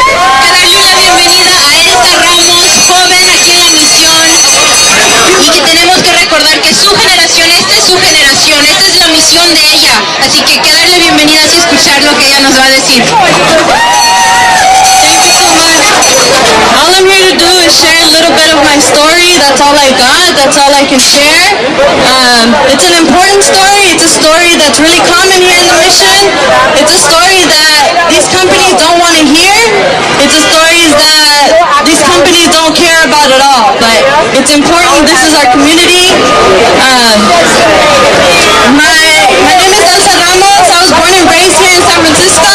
Darle la bienvenida a Elsa Ramos, joven aquí en la misión, y que tenemos que recordar que su generación, esta es su generación, esta es la misión de ella, así que hay que darle bienvenidas y escuchar lo que ella nos va a decir. All I'm here to do is share a little bit of my story. That's all I got. That's all I can share. It's an important story. It's a story that's really common here in the mission. It's a story that these companies don't want to hear. It's a story that these companies don't care about at all. But it's important. This is our community. My name is Elsa Ramos. I was born and raised here in San Francisco.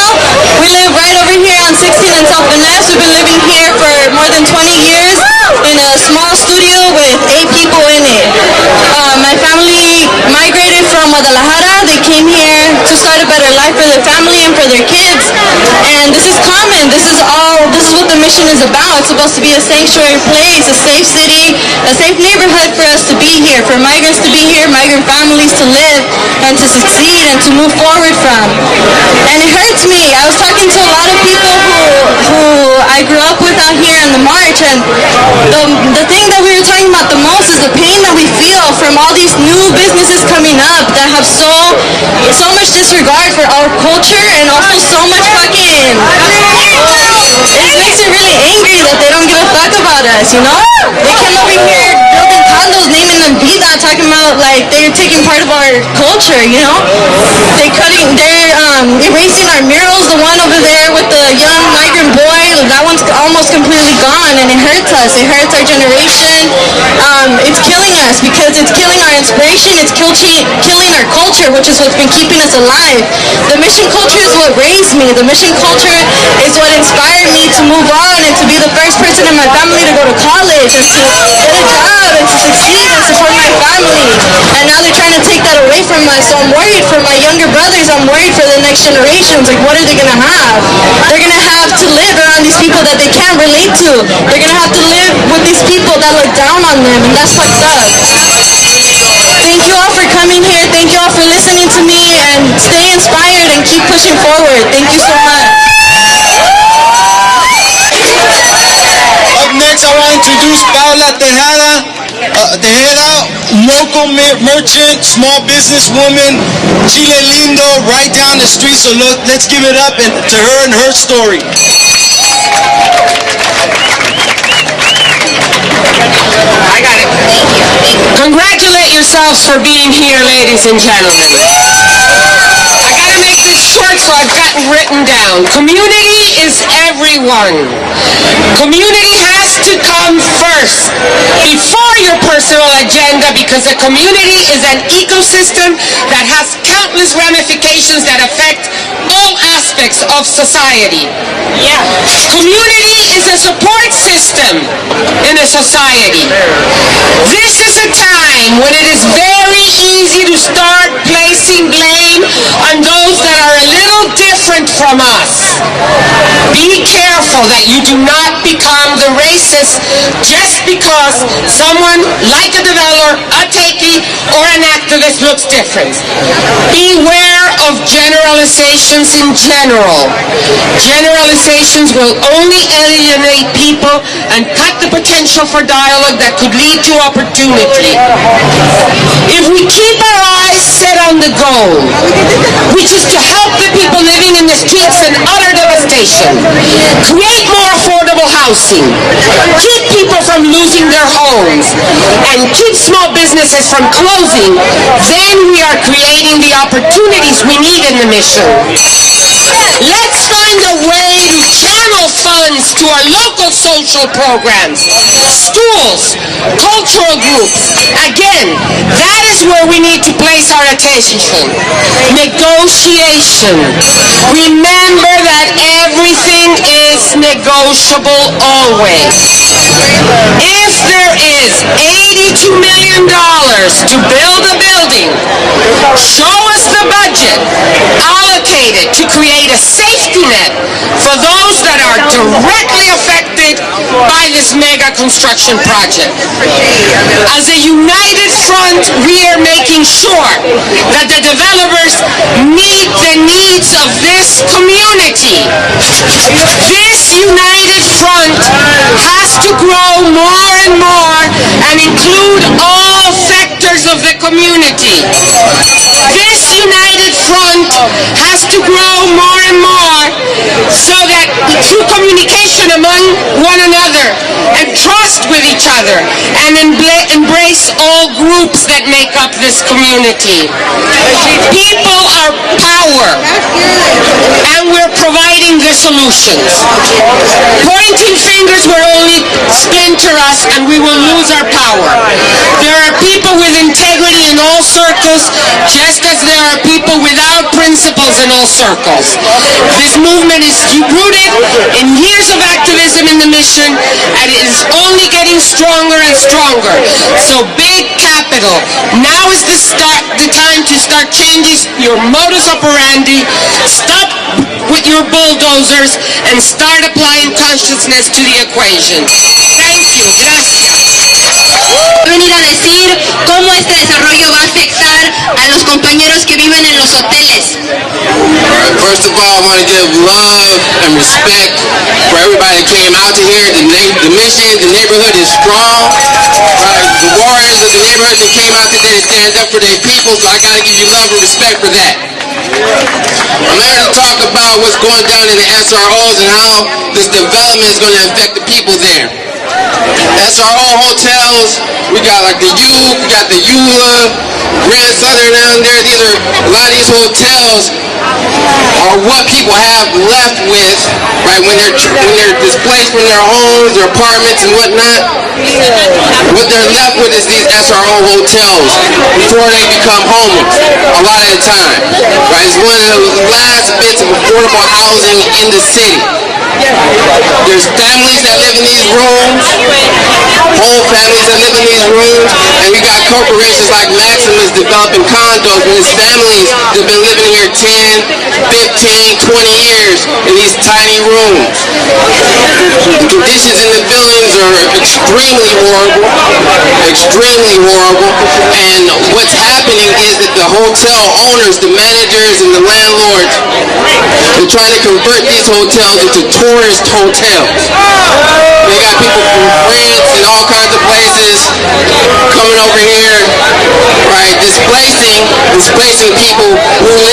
We live right over here on 16th and South Van Ness. We've been living here for more than 20 years in a small studio with 8 people in it. My family migrated from Guadalajara. They came here to start a better life for their family and for their kids. And this is common. This is what the mission is about. It's supposed to be a sanctuary place, a safe city, a safe neighborhood for us to be here, for migrants to be here, migrant families to live and to succeed and to move forward from. And it hurts me. I was talking to a lot of people who I grew up with out here in the march, and the thing that we were talking about the most is the pain that we feel from all these new businesses coming up that have so much disregard for our culture and also so much fucking... It makes me really angry that they don't give a fuck about us, you know? They come over here building condos, naming them vida, talking about like they're taking part of our culture, you know? They're erasing our murals, the one over there with the young migrant boy, that one's almost completely gone, and it hurts us. It hurts our generation. It's killing us because it's killing our inspiration. It's killing our culture, which is what's been keeping us alive. The mission culture is what raised me. The mission culture is what inspired me to move on and to be the first person in my family to go to college and to get a job and to succeed and support my family. And now they're trying to take that away from us. So I'm worried for my younger brothers. I'm worried for the next generations. Like, what are they going to have? They're going to have to live around these people that they can't relate to. They're going to have to live with these people that look down on them, and that's fucked up. Thank you all for coming here. Thank you all for listening to me, and stay inspired and keep pushing forward. Thank you so much. Up next, I want to introduce Paula Tejeda, local merchant, small business woman, Chile Lindo, right down the street. So let's give it up to her and her story. I got it. Congratulate yourselves for being here, ladies and gentlemen. I gotta make this short, so I've got it written down. Community is everyone. Community has has to come first before your personal agenda, because a community is an ecosystem that has countless ramifications that affect all aspects of society. Community is a support system in a society. This is a time when it is very easy to start placing blame on those that are a little different from us. Be careful that you do not become the racist just because someone like a developer, a techie, or an activist looks different. Beware of generalizations in general. Generalizations will only alienate people and cut the potential for dialogue that could lead to opportunity. If we keep our eyes set on the goal, which is to help the people living in the streets and utter devastation, create more affordable housing, keep people from losing their homes, and keep small businesses from closing, then we are creating the opportunities we need in the mission. Let's find a way to channel funds to our local social programs, schools, cultural groups. Again, that is where we need to place our attention. Negotiation. Remember that everything is negotiable always. If there is $82 million to build a building, show us the budget allocated to create a safety net for those that are directly affected by this mega construction project. As a united front, we are making sure that the developers meet the needs of this community. This united front has to grow more and more and include all sectors of the community. This united front has to grow more and more so that through communication among one another and trust with each other and embrace all groups that make up this community. People are power, and we're providing the solutions. Pointing fingers will only splinter us and we will lose our power. There are people with integrity in all circles, just as there are people without principles in all circles. This movement is rooted in years of activism in the mission, and it is only getting stronger and stronger. So big capital. Now is the time to start changing your modus operandi, stop with your bulldozers, and start applying consciousness to the equation. Thank you. Gracias. Venir a decir cómo este desarrollo va a afectar a los compañeros que viven en los hoteles. First of all, I want to give love and respect for everybody that came out to here. The mission, the neighborhood is strong. The warriors of the neighborhood that came out today to stand up for their people, so I got to give you love and respect for that. I'm here to talk about what's going down in the SROs and how this development is going to affect the people there. SRO hotels, we got like the U, we got the Eula, Grand Southern down there. A lot of these hotels are what people have left with, right, when they're displaced from their homes, their apartments and whatnot. What they're left with is these SRO hotels before they become homeless, a lot of the time. Right? It's one of the last bits of affordable housing in the city. There's families that live in these rooms, whole families that live in these rooms, and we got corporations like Maximus developing condos with his families that have been living here 10, 15, 20 years in these tiny rooms. The conditions in the buildings are extremely horrible, and what's happening is that the hotel owners, the managers, and the landlords are trying to convert these hotels into tourist hotels. They got people from France and all kinds of places coming over here, right, displacing people who've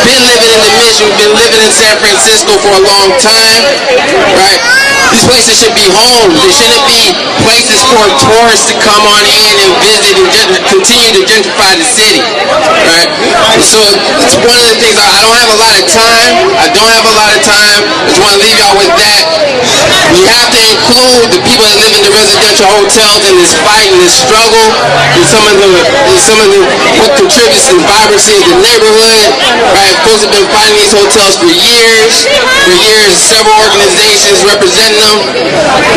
been living in the mission, who've been living in San Francisco for a long time, right? These places should be homes. They shouldn't be places for tourists to come on in and visit and continue to gentrify the city, right? So it's one of the things, I don't have a lot of time. I just want to leave y'all with that. We have to include the people that live in the residential hotels in this fight and this struggle, and some of the what contributes to the vibrancy of the neighborhood. Right, folks have been fighting these hotels for years. Several organizations representing them.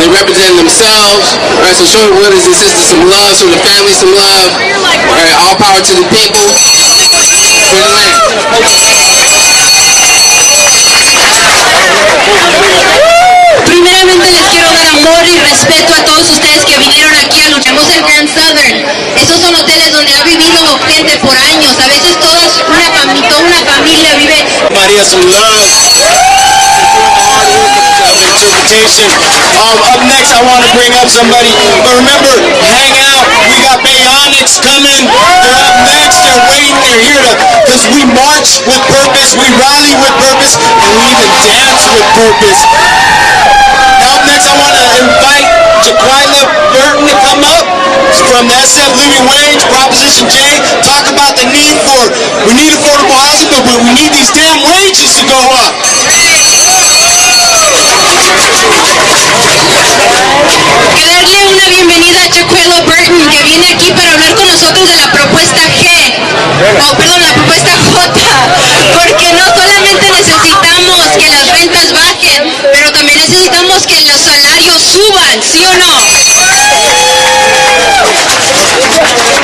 They represent themselves. Right, so show the brothers and sisters some love, show the families some love. Right, all power to the people. For the land. Primeramente les quiero dar amor y respeto a todos ustedes que vinieron aquí a luchar. Tenemos el Grand Southern. Esos son hoteles donde ha vivido gente por años. A veces toda una familia vive. Maria, some love. Gentrification. Up next, I want to bring up somebody. But remember, hang out. We got Bionics coming. They're up next. They're waiting. They're here to, because we march with purpose, we rally with purpose, and we even dance with purpose. Now up next, I want to invite Tecolote Burton to come up from the SF Living Wage, Proposition J, talk about the need for, we need affordable housing, but we need these damn wages to go up. Darle una bienvenida a Tecolote Burton, que viene aquí para hablar con nosotros de la propuesta G, la propuesta J, porque no solamente necesitamos que las rentas bajen, pero también necesitamos que los salarios suban, ¿sí o no?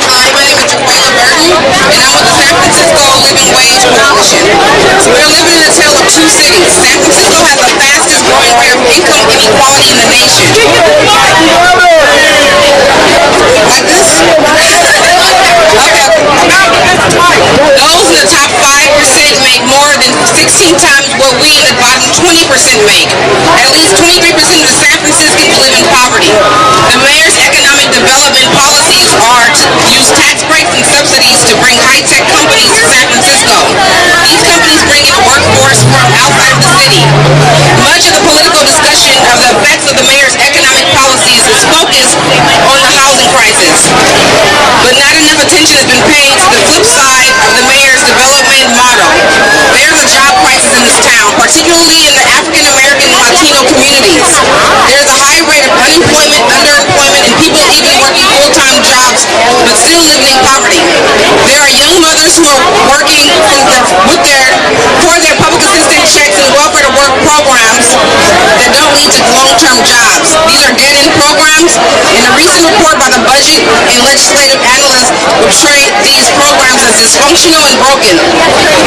Hi, my name is Tecolote Burton, and I'm with the San Francisco Living Wage Coalition. So we're living in a tale of two cities. San Francisco has the fastest growing rate of income inequality in the nation. Like this? Okay. Those in the top 5% make more than 16 times what we in the bottom 20% make. At least 23% of the San Franciscans live in poverty. The mayor's economic development policies are to use tax breaks and subsidies to bring high-tech companies to San Francisco. These companies bring in a workforce from outside of the city. Much of the political discussion of the effects of the mayor's economic policies is focused on the housing crisis. But not enough attention has been paid to the flip side of the mayor's development model. There's a job crisis in this town, particularly in the African-American and Latino communities. There's a high rate of unemployment, underemployment, and people even working full-time jobs but still living in poverty. There are young mothers who are working for their public assistance checks and welfare to work programs that don't lead to long-term jobs. These are dead-end programs, and a recent report by the budget and legislative analysts portray these programs as dysfunctional and broken.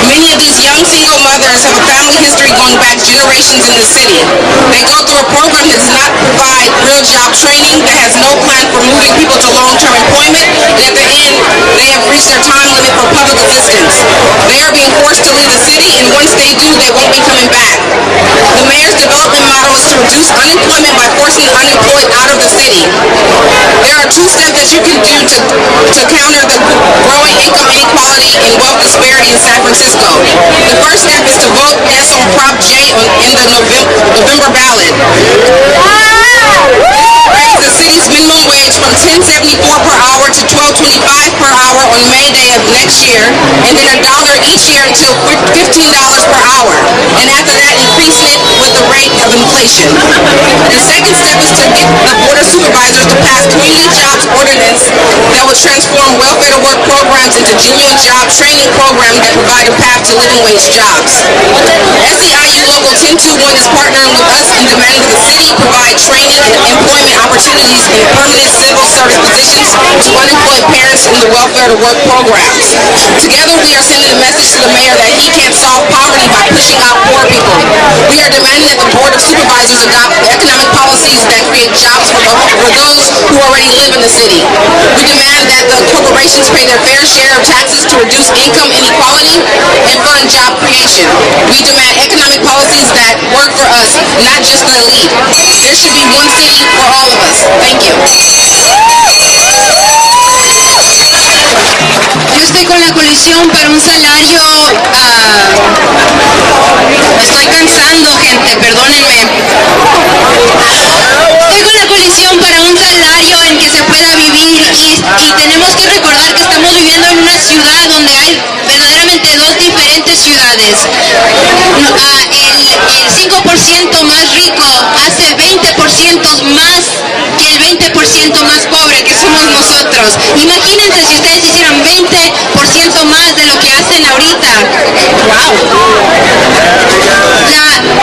Many of these young single mothers have a family history going back generations in the city. They go through a program that does not provide real job training, that has no plan for moving people to long-term employment, and at the end, they have reached their time limit for public assistance. They are being forced to leave the city, and once they do, they won't be coming back. The mayor's development model is to reduce unemployment by forcing the unemployed out of the city. There are two steps that you can do to counter the growing income inequality and wealth disparity in San Francisco. The first step is to vote yes on Prop J in the November ballot. Raise the city's minimum wage from $10.74 per hour to $12.25 per hour on May Day of next year, and then $1 each year until $15 per hour. And after that, increasing it with the rate of inflation. The second step is to get the Board of Supervisors to pass community jobs ordinance that will transform welfare to work programs into genuine job training programs that provide a path to living wage jobs. SEIU Local 1021 is partnering with us in demanding that the city provide training and employment opportunities in permanent civil service positions to unemployed parents in the welfare to work programs. Together, we are sending a message to the mayor that he can't solve poverty by pushing out poor people. We are demanding that the Board of Supervisors adopt economic policies that create jobs for those who already live in the city. We demand that the corporations pay their fair share of taxes to reduce income inequality and fund job creation. We demand economic policies that work for us, not just the elite. There should be one city for all of us. Thank you. Yo estoy con la coalición para un salario, me estoy cansando, gente, perdónenme. Estoy con la coalición para un salario en que se pueda vivir y tenemos que recordar que estamos viviendo en una ciudad donde hay verdaderamente dos diferentes ciudades. 5% más rico hace 20% más que el 20% más pobre, que somos nosotros. Imagínense si ustedes hicieran 20% más de lo que hacen ahorita. ¡Wow!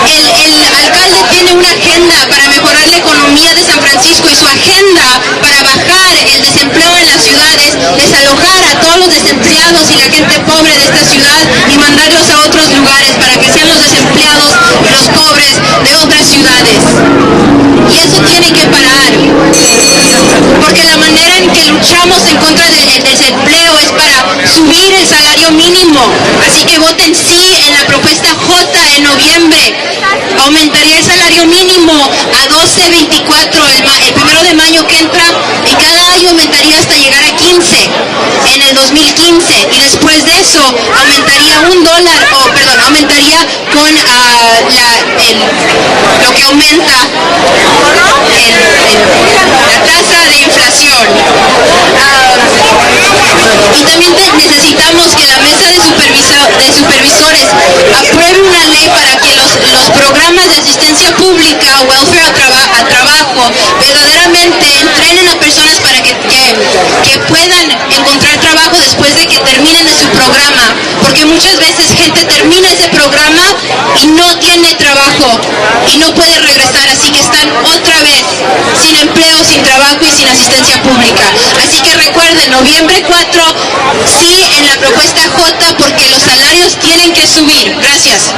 El alcalde tiene una agenda para mejorar la economía de San Francisco, y su agenda para bajar el desempleo en las ciudades, desalojar a todos los desempleados y la gente pobre de esta ciudad y mandarlos a otros lugares para que sean los desempleados y los pobres de otras ciudades. Y eso tiene que parar, porque la manera en que luchamos en contra del desempleo es para subir el salario mínimo. Así que voten sí en la propuesta J en noviembre. Aumentaría el salario mínimo a $12.24 el 1 de mayo que entra, y cada año aumentaría hasta llegar a 15 en el 2015, y después de eso aumentaría aumentaría con lo que aumenta la tasa de inflación. Y también necesitamos que la mesa de supervisores apruebe una ley para que los programas de asistencia pública, welfare al trabajo, verdaderamente entrenen a personas para que puedan encontrar trabajo después de que terminen su programa, porque muchas veces gente termina ese programa y no tiene trabajo y no puede regresar, así que están otra vez sin empleo, sin trabajo y sin asistencia pública. Así que recuerden, noviembre 4, sí en la propuesta J, porque los salarios tienen que subir. Gracias.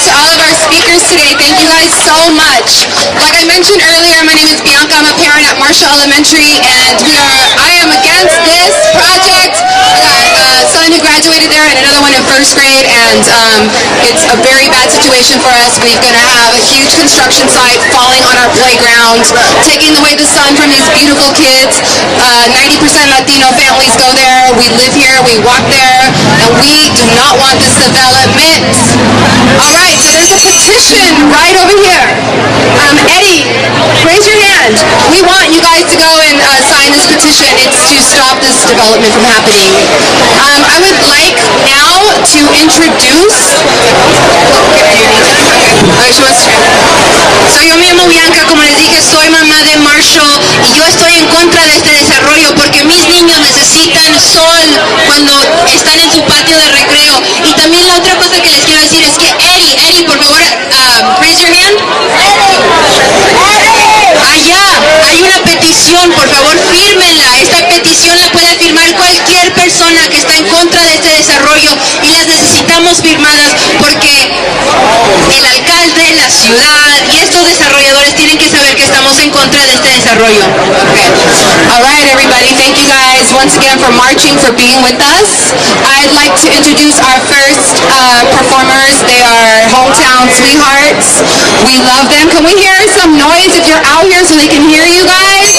To all of our speakers today. Thank you guys so much. Like I mentioned earlier, my name is Bianca. I'm a parent at Marshall Elementary, and I am against this project. I got a son who graduated there and another one in first grade, and it's a very bad situation for us. We're going to have a huge construction site falling on our playground, taking away the sun from these beautiful kids. 90% Latino families go there. We live here, we walk there, and we do not want this development. All right, so there's a petition right over here. Eddie, raise your hand. We want you guys to go and sign this petition. It's to stop this development from happening. I would like now to introduce... So yo me llamo Bianca, como les dije, soy mamá de Marshall, y yo estoy en contra de este desarrollo porque mis niños necesitan sol cuando están en su patio de recreo. Y también la otra cosa que les quiero decir es que Eddie, por favor, raise your hand. Allá hay una petición, por favor, fírmenla. Esta petición la puede firmar cualquier persona que está en contra de este desarrollo, y las necesitamos firmadas porque el alcalde, la ciudad y estos desarrolladores tienen que saber que estamos en contra de este desarrollo. Okay. All right, everybody. Thank you guys once again for marching, for being with us. I'd like to introduce our first performers. They are hometown sweethearts. We love them. Can we hear some noise if you're out here so they can hear you guys?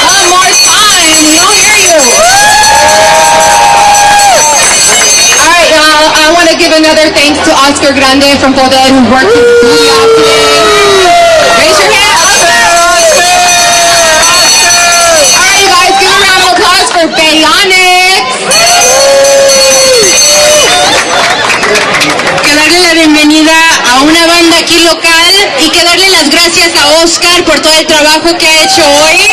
One more time. We don't hear you. All right, y'all. I want to give another thanks to Oscar Grande from Poder, who worked his booty off today. Raise your hand. All right, you guys, give a round of applause for Bayonics. Que darle la bienvenida a una banda aquí local, y que darle las gracias a Oscar por todo el trabajo que ha hecho hoy.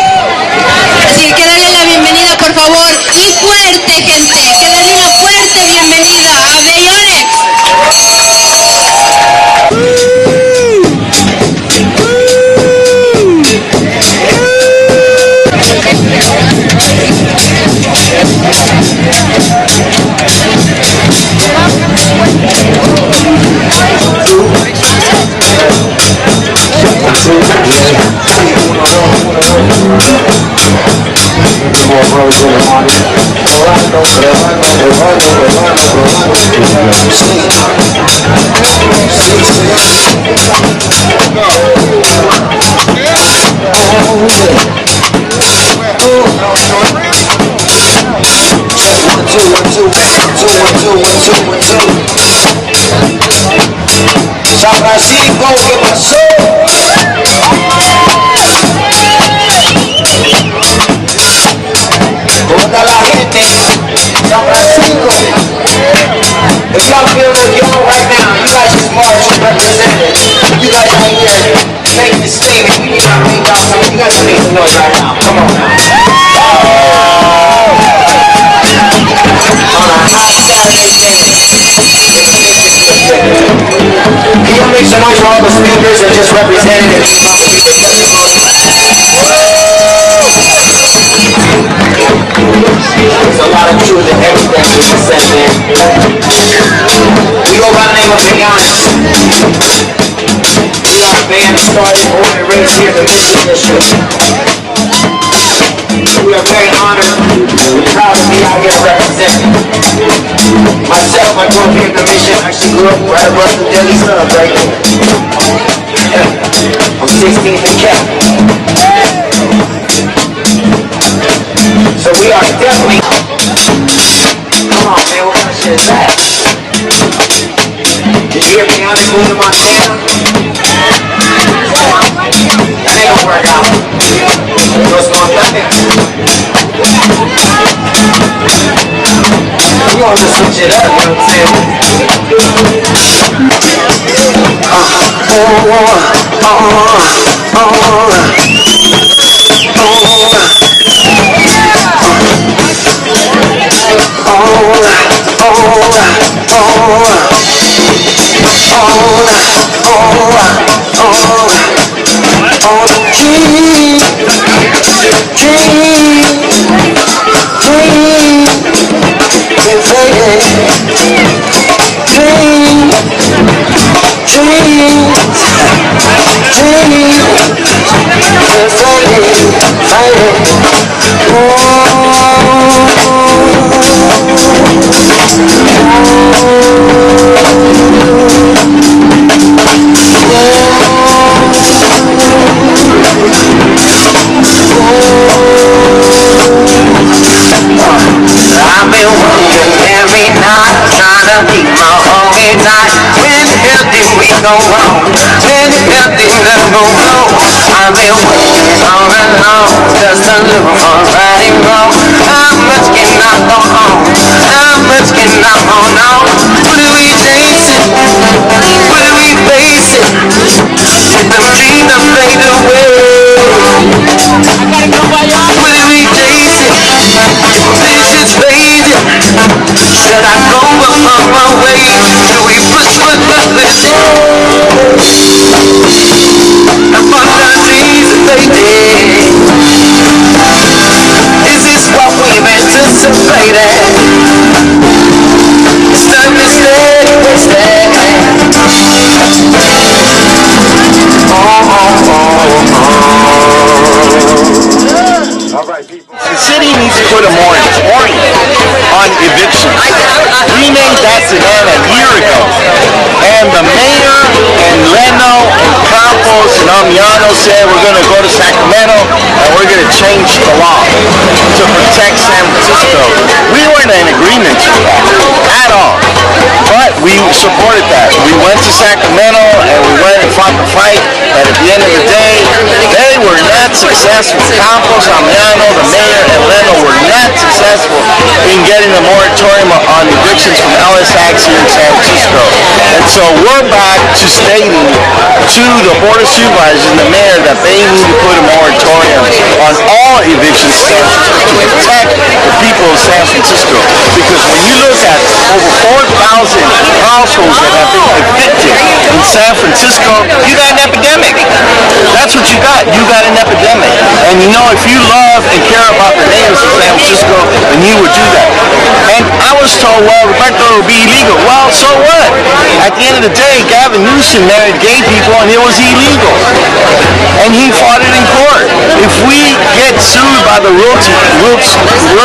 Así que darle la bienvenida, por favor, y fuerte, gente, que darle una fuerte bienvenida a Bayonics. San Francisco, ¿qué pasó? ¿Cómo está la gente? San Francisco. some noise right now. Come on now. On a hot Saturday day. Can you make some noise for all the speakers and just representatives? There's a lot of truth in everything you just said there. We go by the name of Mediarts. We are a band that started born and raised here in the Mission District. We are very honored and proud to be out here representing. Myself, I grew up here in the Mission. I actually grew up right above the Daily Sun right here. I'm 16th and Kent. So we are definitely... Come on, man, what kind of shit is that? Did you hear Bionic move to Montana? That ain't gonna work out. What's going on there? We gonna just switch it up, you know what I'm saying? Go wrong, when everything that go wrong, I've been waiting all along, just to look for right and wrong. How much can I go on? How much can I hold on? What do we chase it? What do we face it? With them dreams that fade away. What do we chase it? This is fading. Should I go on my way? Do we push what nothing? Is this what we've anticipated? It's time to stay. All right, people. The city needs to put a moratorium on evictions. We made that demand a year ago, and the mayor and Leno and Campos and Amiano said we're going to go to Sacramento and we're going to change the law to protect San Francisco. We weren't in agreement with that at all, but we supported that. We went to Sacramento and we went and fought the fight, and at the end of the day, they were not successful. Campos, Amiano, the mayor, and Leno were not successful in getting a moratorium on evictions from LSACs here in San Francisco. And so we're back to stating to the Board of Supervisors and the mayor that they need to put a moratorium on all evictions in San Francisco to protect the people of San Francisco. Because when you look at over 4,000 households that have been evicted in San Francisco, you got an epidemic. That's what you got. You got an epidemic. And you know, if you love and care about the natives of San Francisco, then you would do that. And I was told, well, Roberto, it would be illegal. Well, so what? At the end of the day, Gavin Newsom married gay people and it was illegal. And he fought it in court. If we get sued by the real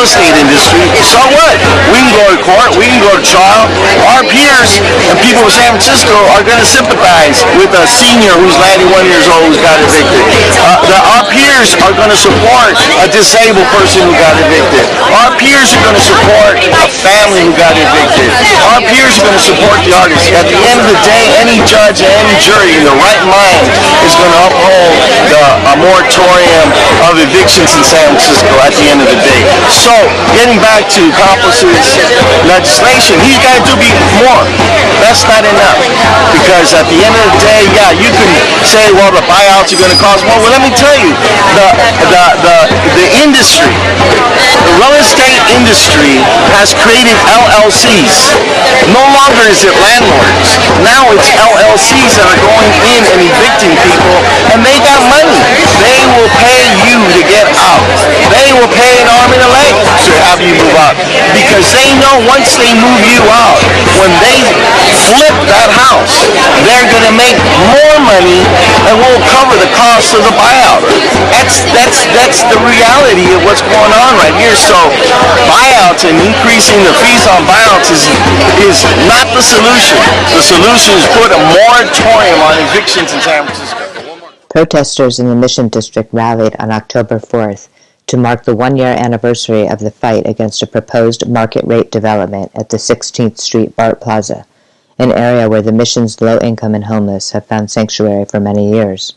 estate industry, so what? We can go to court, we can go to trial. Our peers and people of San Francisco are going to sympathize with a senior who's 91 years old who's got evicted. Our peers are going to support a disabled person who got evicted. Our peers are going to support a family who got evicted. Our peers are going to support the artists. At the end of the day, any judge and any jury in the right mind is going to uphold a moratorium of evictions in San Francisco at the end of the day. So, getting back to Campos's legislation, he's got to do more. That's not enough. Because at the end of the day, yeah, you can say, well, the buyouts are going to cost more. Well, let me tell you, the industry, the real estate industry has created LLCs. No longer is it landlords. Now it's LLCs that are going in and evicting people, and they got money. They will pay you to get out. They will pay an arm and a leg to have you move out, because they know once they move you out, when they flip that house, they're going to make more money and won't cover the cost of the buyout. That's the reality of what's going on right here. So buyouts and increasing the fees on buyouts is not the solution. The solution is put a moratorium on evictions in San Francisco. Protesters in the Mission District rallied on October 4th to mark the one-year anniversary of the fight against a proposed market-rate development at the 16th Street BART Plaza, an area where the Mission's low-income and homeless have found sanctuary for many years.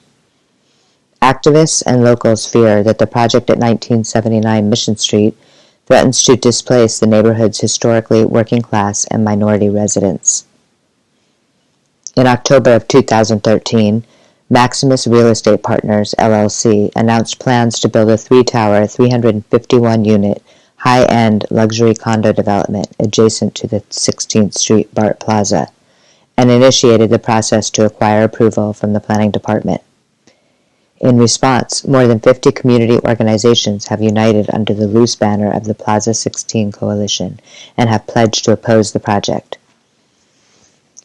Activists and locals fear that the project at 1979 Mission Street threatens to displace the neighborhood's historically working-class and minority residents. In October of 2013, Maximus Real Estate Partners, LLC, announced plans to build a 3-tower, 351-unit, high-end luxury condo development adjacent to the 16th Street BART Plaza, and initiated the process to acquire approval from the planning department. In response, more than 50 community organizations have united under the loose banner of the Plaza 16 Coalition and have pledged to oppose the project.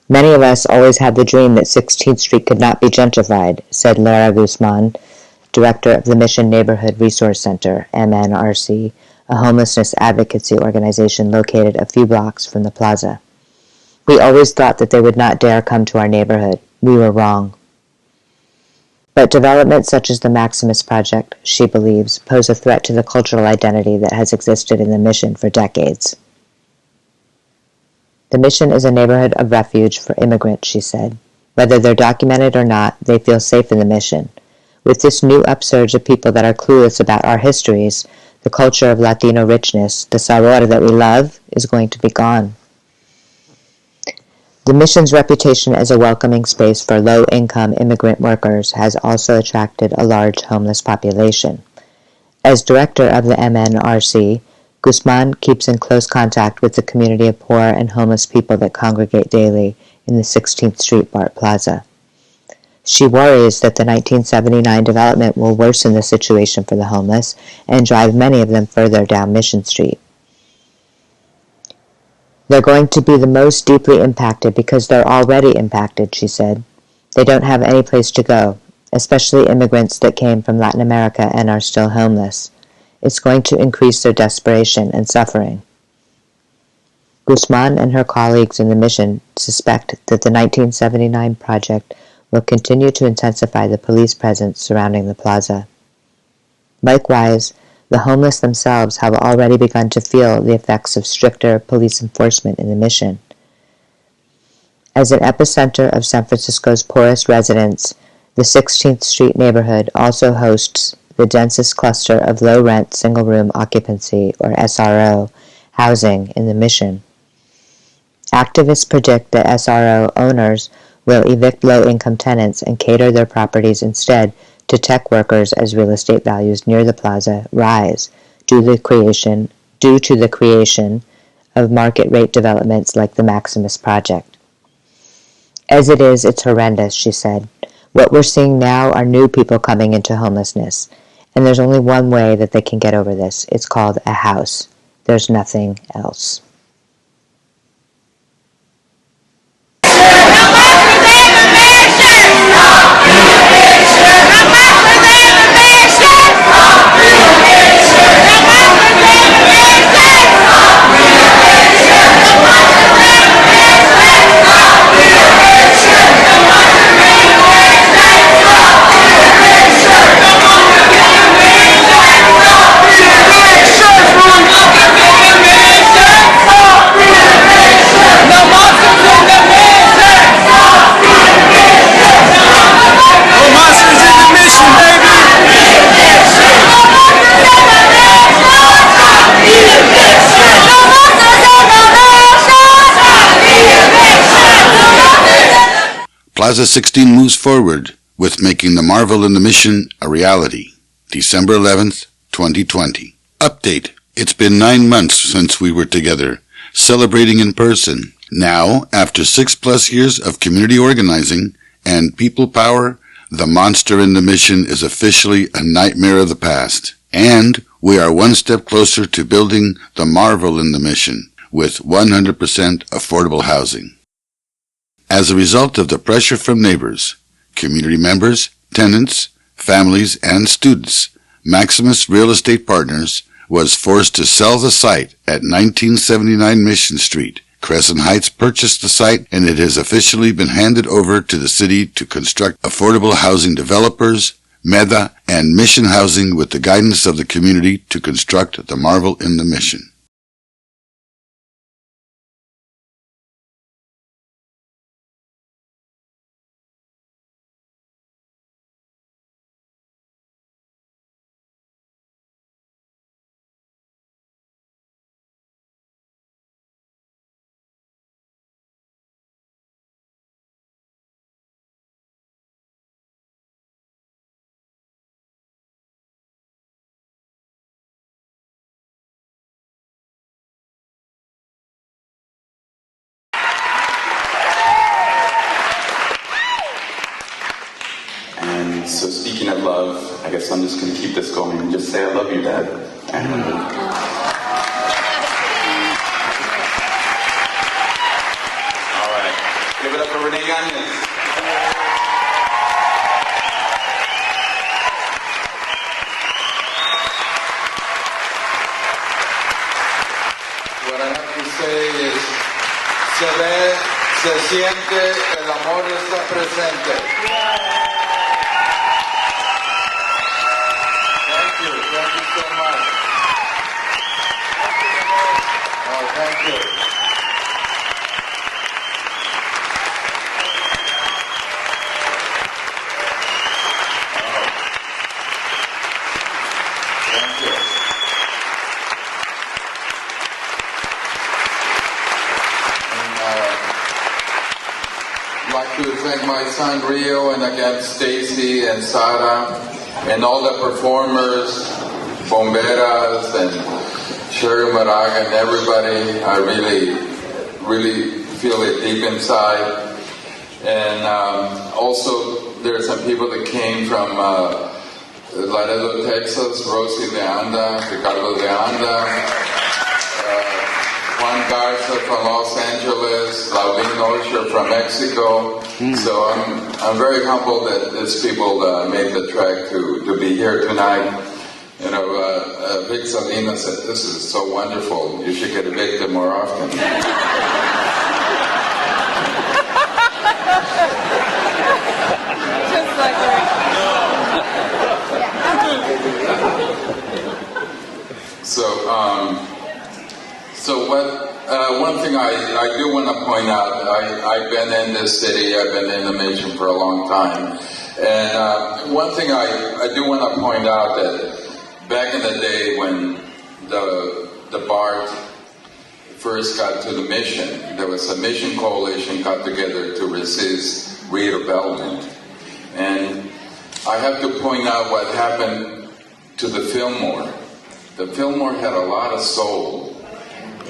Many of us always had the dream that 16th Street could not be gentrified, said Lara Guzman, director of the Mission Neighborhood Resource Center, MNRC, a homelessness advocacy organization located a few blocks from the plaza. We always thought that they would not dare come to our neighborhood. We were wrong. But developments such as the Maximus Project, she believes, pose a threat to the cultural identity that has existed in the Mission for decades. The Mission is a neighborhood of refuge for immigrants, she said. Whether they're documented or not, they feel safe in the Mission. With this new upsurge of people that are clueless about our histories, the culture of Latino richness, the sabor that we love, is going to be gone. The Mission's reputation as a welcoming space for low-income immigrant workers has also attracted a large homeless population. As director of the MNRC, Guzman keeps in close contact with the community of poor and homeless people that congregate daily in the 16th Street BART Plaza. She worries that the 1979 development will worsen the situation for the homeless and drive many of them further down Mission Street. They're going to be the most deeply impacted because they're already impacted, she said. They don't have any place to go, especially immigrants that came from Latin America and are still homeless. It's going to increase their desperation and suffering. Guzman and her colleagues in the Mission suspect that the 1979 project will continue to intensify the police presence surrounding the plaza. Likewise, the homeless themselves have already begun to feel the effects of stricter police enforcement in the Mission. As an epicenter of San Francisco's poorest residents, the 16th Street neighborhood also hosts the densest cluster of low-rent single-room occupancy, or SRO, housing in the Mission. Activists predict that SRO owners will evict low-income tenants and cater their properties instead to tech workers as real estate values near the plaza rise due to the creation of market-rate developments like the Maximus Project. As it is, it's horrendous, she said. What we're seeing now are new people coming into homelessness, and there's only one way that they can get over this. It's called a house. There's nothing else. Plaza 16 moves forward with making the marvel in the mission a reality. December 11th, 2020. Update. It's been 9 months since we were together, celebrating in person. Now, after 6+ years of community organizing and people power, the monster in the mission is officially a nightmare of the past. And we are one step closer to building the marvel in the mission with 100% affordable housing. As a result of the pressure from neighbors, community members, tenants, families, and students, Maximus Real Estate Partners was forced to sell the site at 1979 Mission Street. Crescent Heights purchased the site, and it has officially been handed over to the city to construct affordable housing developers, MEDA, and Mission Housing with the guidance of the community to construct the marvel in the mission. So speaking of love, I guess I'm just going to keep this going and just say I love you, Dad. All right. Give it up for Renee Yanez. What I have to say is, se ve, se siente, el amor está presente. Thank you so much. Oh, thank you. Thank you. And I'd like to thank my son Rio and again Stacy and Sara and all the performers, Bomberas and Sherry Moraga and everybody. I really feel it deep inside. And also there are some people that came from Laredo, Texas, Rosie Leanda, Ricardo Leanda, Juan Garza from Los Angeles, Laudine Osher from Mexico. So I'm very humbled that these people made the trek to be here tonight. You know, Vic Salina said, "This is so wonderful. You should get evicted more often." Just like her. So one thing I do want to point out, I've been in this city, I've been in the mission for a long time, and one thing I do want to point out that back in the day when the BART first got to the mission, there was a mission coalition got together to resist redevelopment. And I have to point out what happened to the Fillmore. The Fillmore had a lot of soul.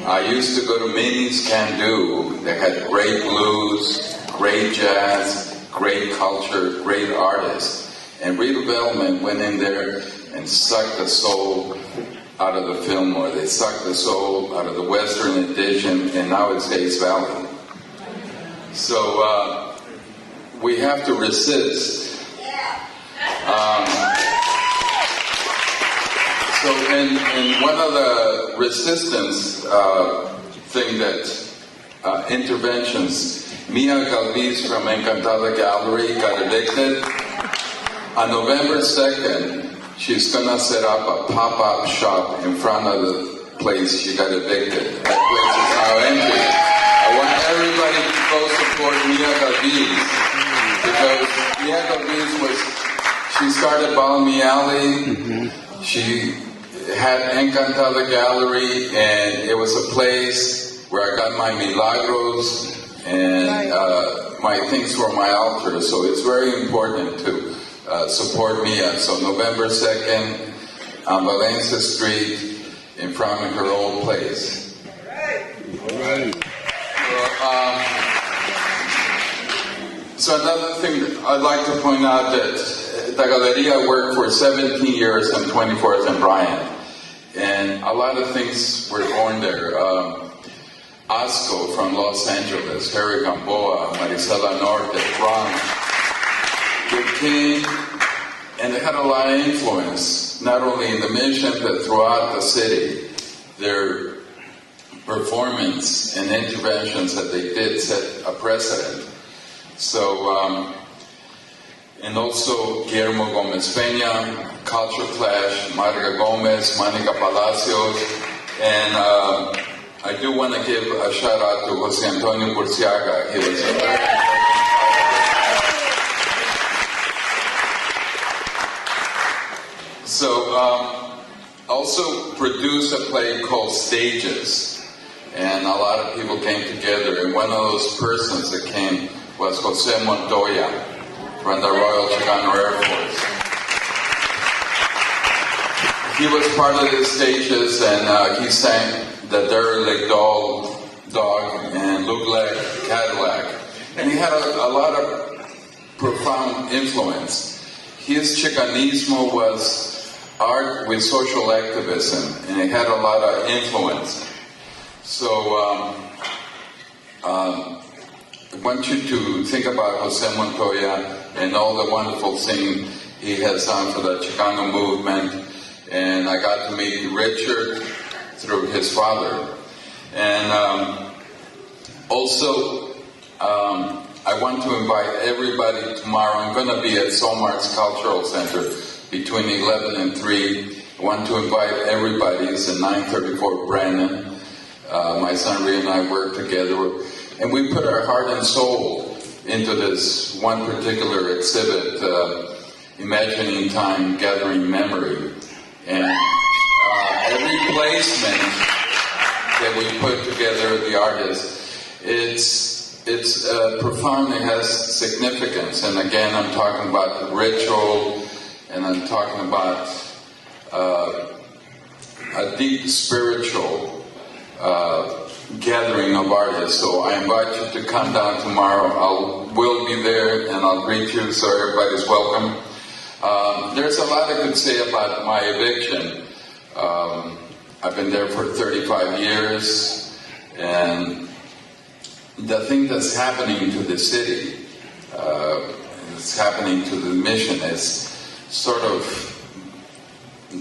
I used to go to Minnie's Can Do. They had great blues, great jazz, great culture, great artists. And redevelopment went in there and sucked the soul out of the Fillmore. They sucked the soul out of the Western Addition, and now it's Hayes Valley. So we have to resist. So in one of the resistance thing that interventions, Mia Galvis from Encantada Gallery got evicted. On November 2nd, she's gonna set up a pop-up shop in front of the place she got evicted. That place is now empty. I want everybody to go support Mia Galvis, because Mia Galvis she started Balmy Alley. She had Encantada Gallery, and it was a place where I got my milagros and my things for my altar. So it's very important to support me. So November 2nd on Valencia Street in front of her old place. So another thing I'd like to point out that the Galleria worked for 17 years on 24th and Bryant. And a lot of things were born there. Asco from Los Angeles, Harry Gamboa, Marisela Norte, Bronx. They came and they had a lot of influence, not only in the mission, but throughout the city. Their performance and interventions that they did set a precedent. So, and also Guillermo Gomez Peña, Culture Clash, Marga Gomez, Monica Palacios, and I do want to give a shout out to Jose Antonio Burciaga. He was a very So, also produced a play called Stages, and a lot of people came together, and one of those persons that came was Jose Montoya from the Royal Chicano Air Force. He was part of the Stages, and he sang The Derelict Dog and Look Like Cadillac, and he had a lot of profound influence. His Chicanismo was art with social activism, and it had a lot of influence. So I want you to think about Jose Montoya and all the wonderful things he has done for the Chicano movement. And I got to meet Richard through his father. And also, I want to invite everybody tomorrow. I'm going to be at Solmar's Cultural Center between 11 and 3. I want to invite everybody. It's at 934 Brandon. My son Rhea and I work together. And we put our heart and soul into this one particular exhibit, Imagining Time, Gathering Memory. And every placement that we put together, the artist, it's profound, it has significance. And again, I'm talking about the ritual, and I'm talking about a deep spiritual gathering of artists. So I invite you to come down tomorrow. We'll be there, and I'll greet you, so everybody's welcome. There's a lot I could say about my eviction. I've been there for 35 years, and the thing that's happening to the city, it's happening to the mission, is sort of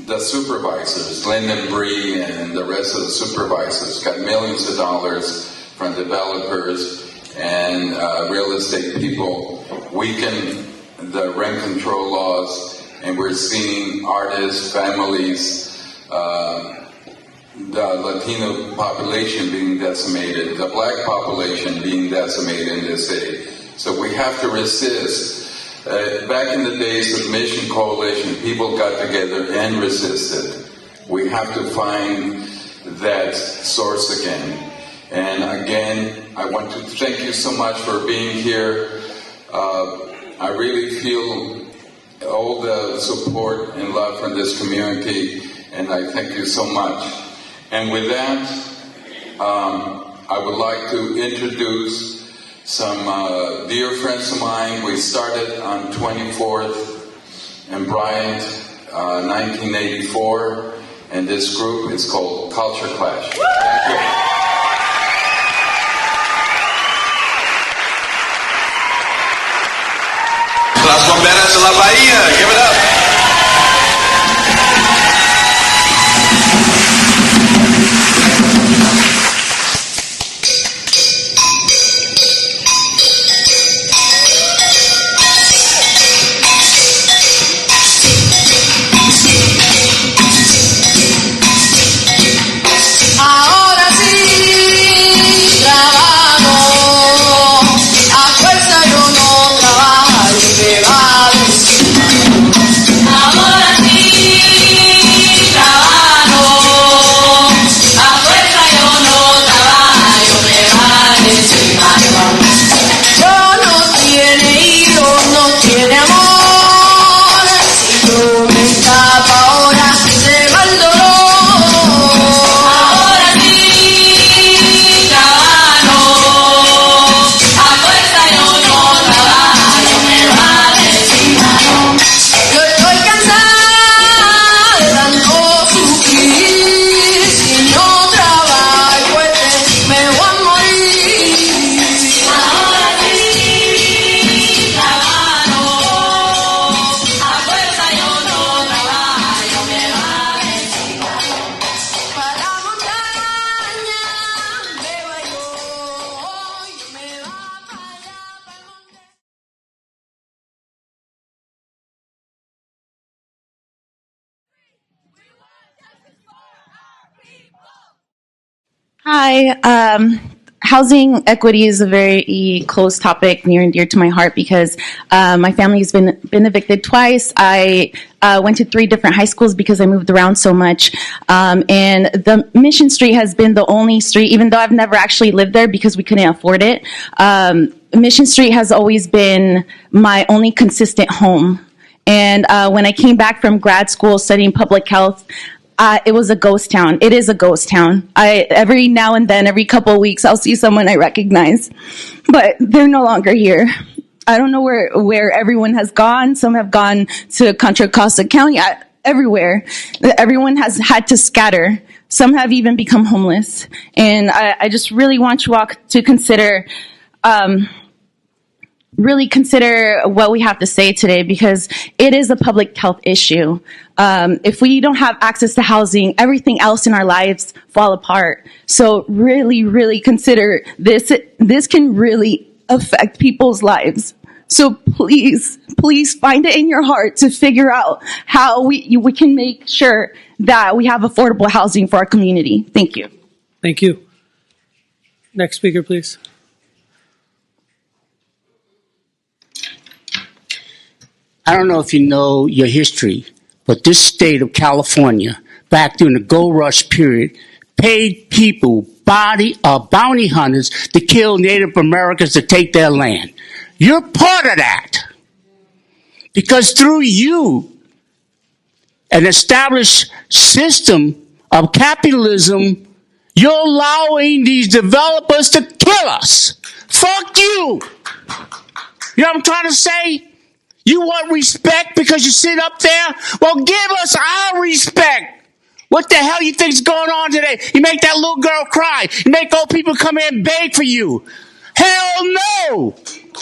the supervisors, Lyndon Bree and the rest of the supervisors, got millions of dollars from developers and real estate people, weaken the rent control laws, and we're seeing artists, families, the Latino population being decimated, the black population being decimated in this city. So we have to resist. Back in the days of the Mission Coalition, people got together and resisted. We have to find that source again. And again, I want to thank you so much for being here. I really feel all the support and love from this community, and I thank you so much. And with that, I would like to introduce some dear friends of mine. We started on 24th and Bryant, 1984, and this group is called Culture Clash. Thank you. Las Bomberas de la Bahía, give it up. Ahora sí, trabajo, a fuerza yo no trabajo y me va a decir. Ahora sí, trabajo, Hi. Housing equity is a very close topic, near and dear to my heart, because my family has been evicted twice. I went to 3 different high schools because I moved around so much. And the Mission Street has been the only street, even though I've never actually lived there because we couldn't afford it. Mission Street has always been my only consistent home. And when I came back from grad school studying public health, it was a ghost town. It is a ghost town. Every now and then, every couple of weeks, I'll see someone I recognize, but they're no longer here. I don't know where everyone has gone. Some have gone to Contra Costa County, everywhere. Everyone has had to scatter. Some have even become homeless. And I just really want you all to consider, really consider what we have to say today, because it is a public health issue. If we don't have access to housing, everything else in our lives fall apart. So really, really consider this. This can really affect people's lives. So please, please find it in your heart to figure out how we can make sure that we have affordable housing for our community. Thank you. Thank you. Next speaker, please. I don't know if you know your history, but this state of California, back during the gold rush period, paid people, bounty hunters, to kill Native Americans to take their land. You're part of that. Because through you, an established system of capitalism, you're allowing these developers to kill us. Fuck you! You know what I'm trying to say? You want respect because you sit up there? Well, give us our respect. What the hell you think's going on today? You make that little girl cry. You make old people come in and beg for you. Hell no!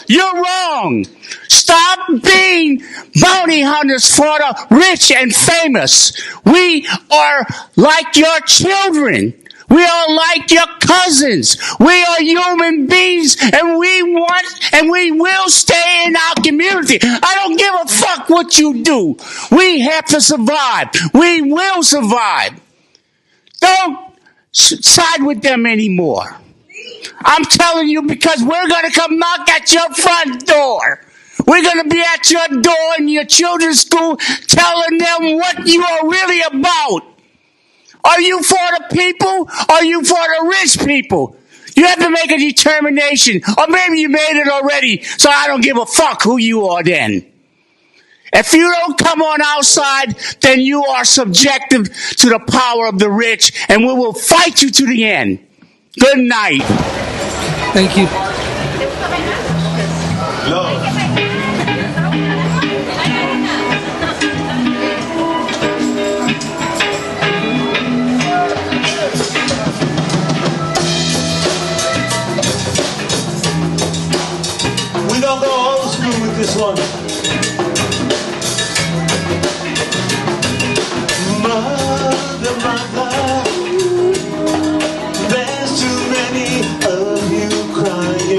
You're wrong. Stop being bounty hunters for the rich and famous. We are like your children. We are like your cousins. We are human beings, and we want and we will stay in our community. I don't give a fuck what you do. We have to survive. We will survive. Don't side with them anymore. I'm telling you, because we're going to come knock at your front door. We're going to be at your door in your children's school telling them what you are really about. Are you for the people? Or are you for the rich people? You have to make a determination. Or maybe you made it already, so I don't give a fuck who you are then. If you don't come on our side, then you are subjective to the power of the rich, and we will fight you to the end. Good night. Thank you. Don't go old school with this one. Mother, mother, there's too many of you crying.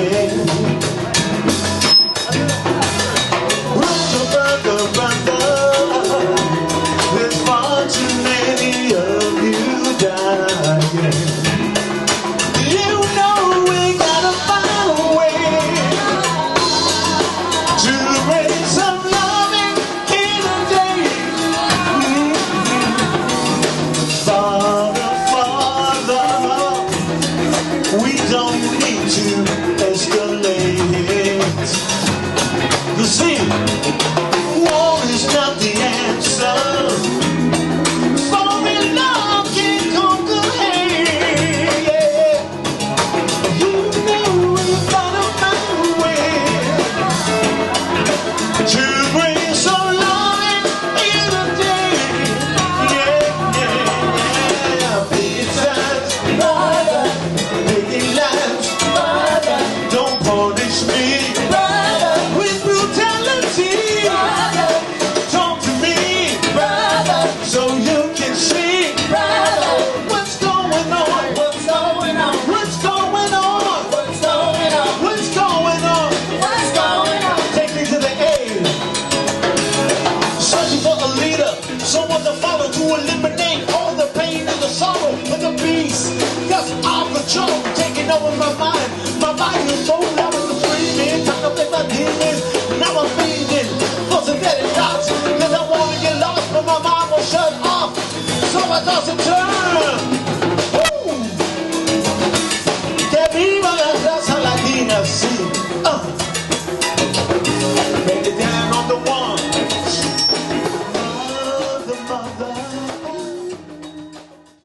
never toss and turn. Que viva la raza latina, sí.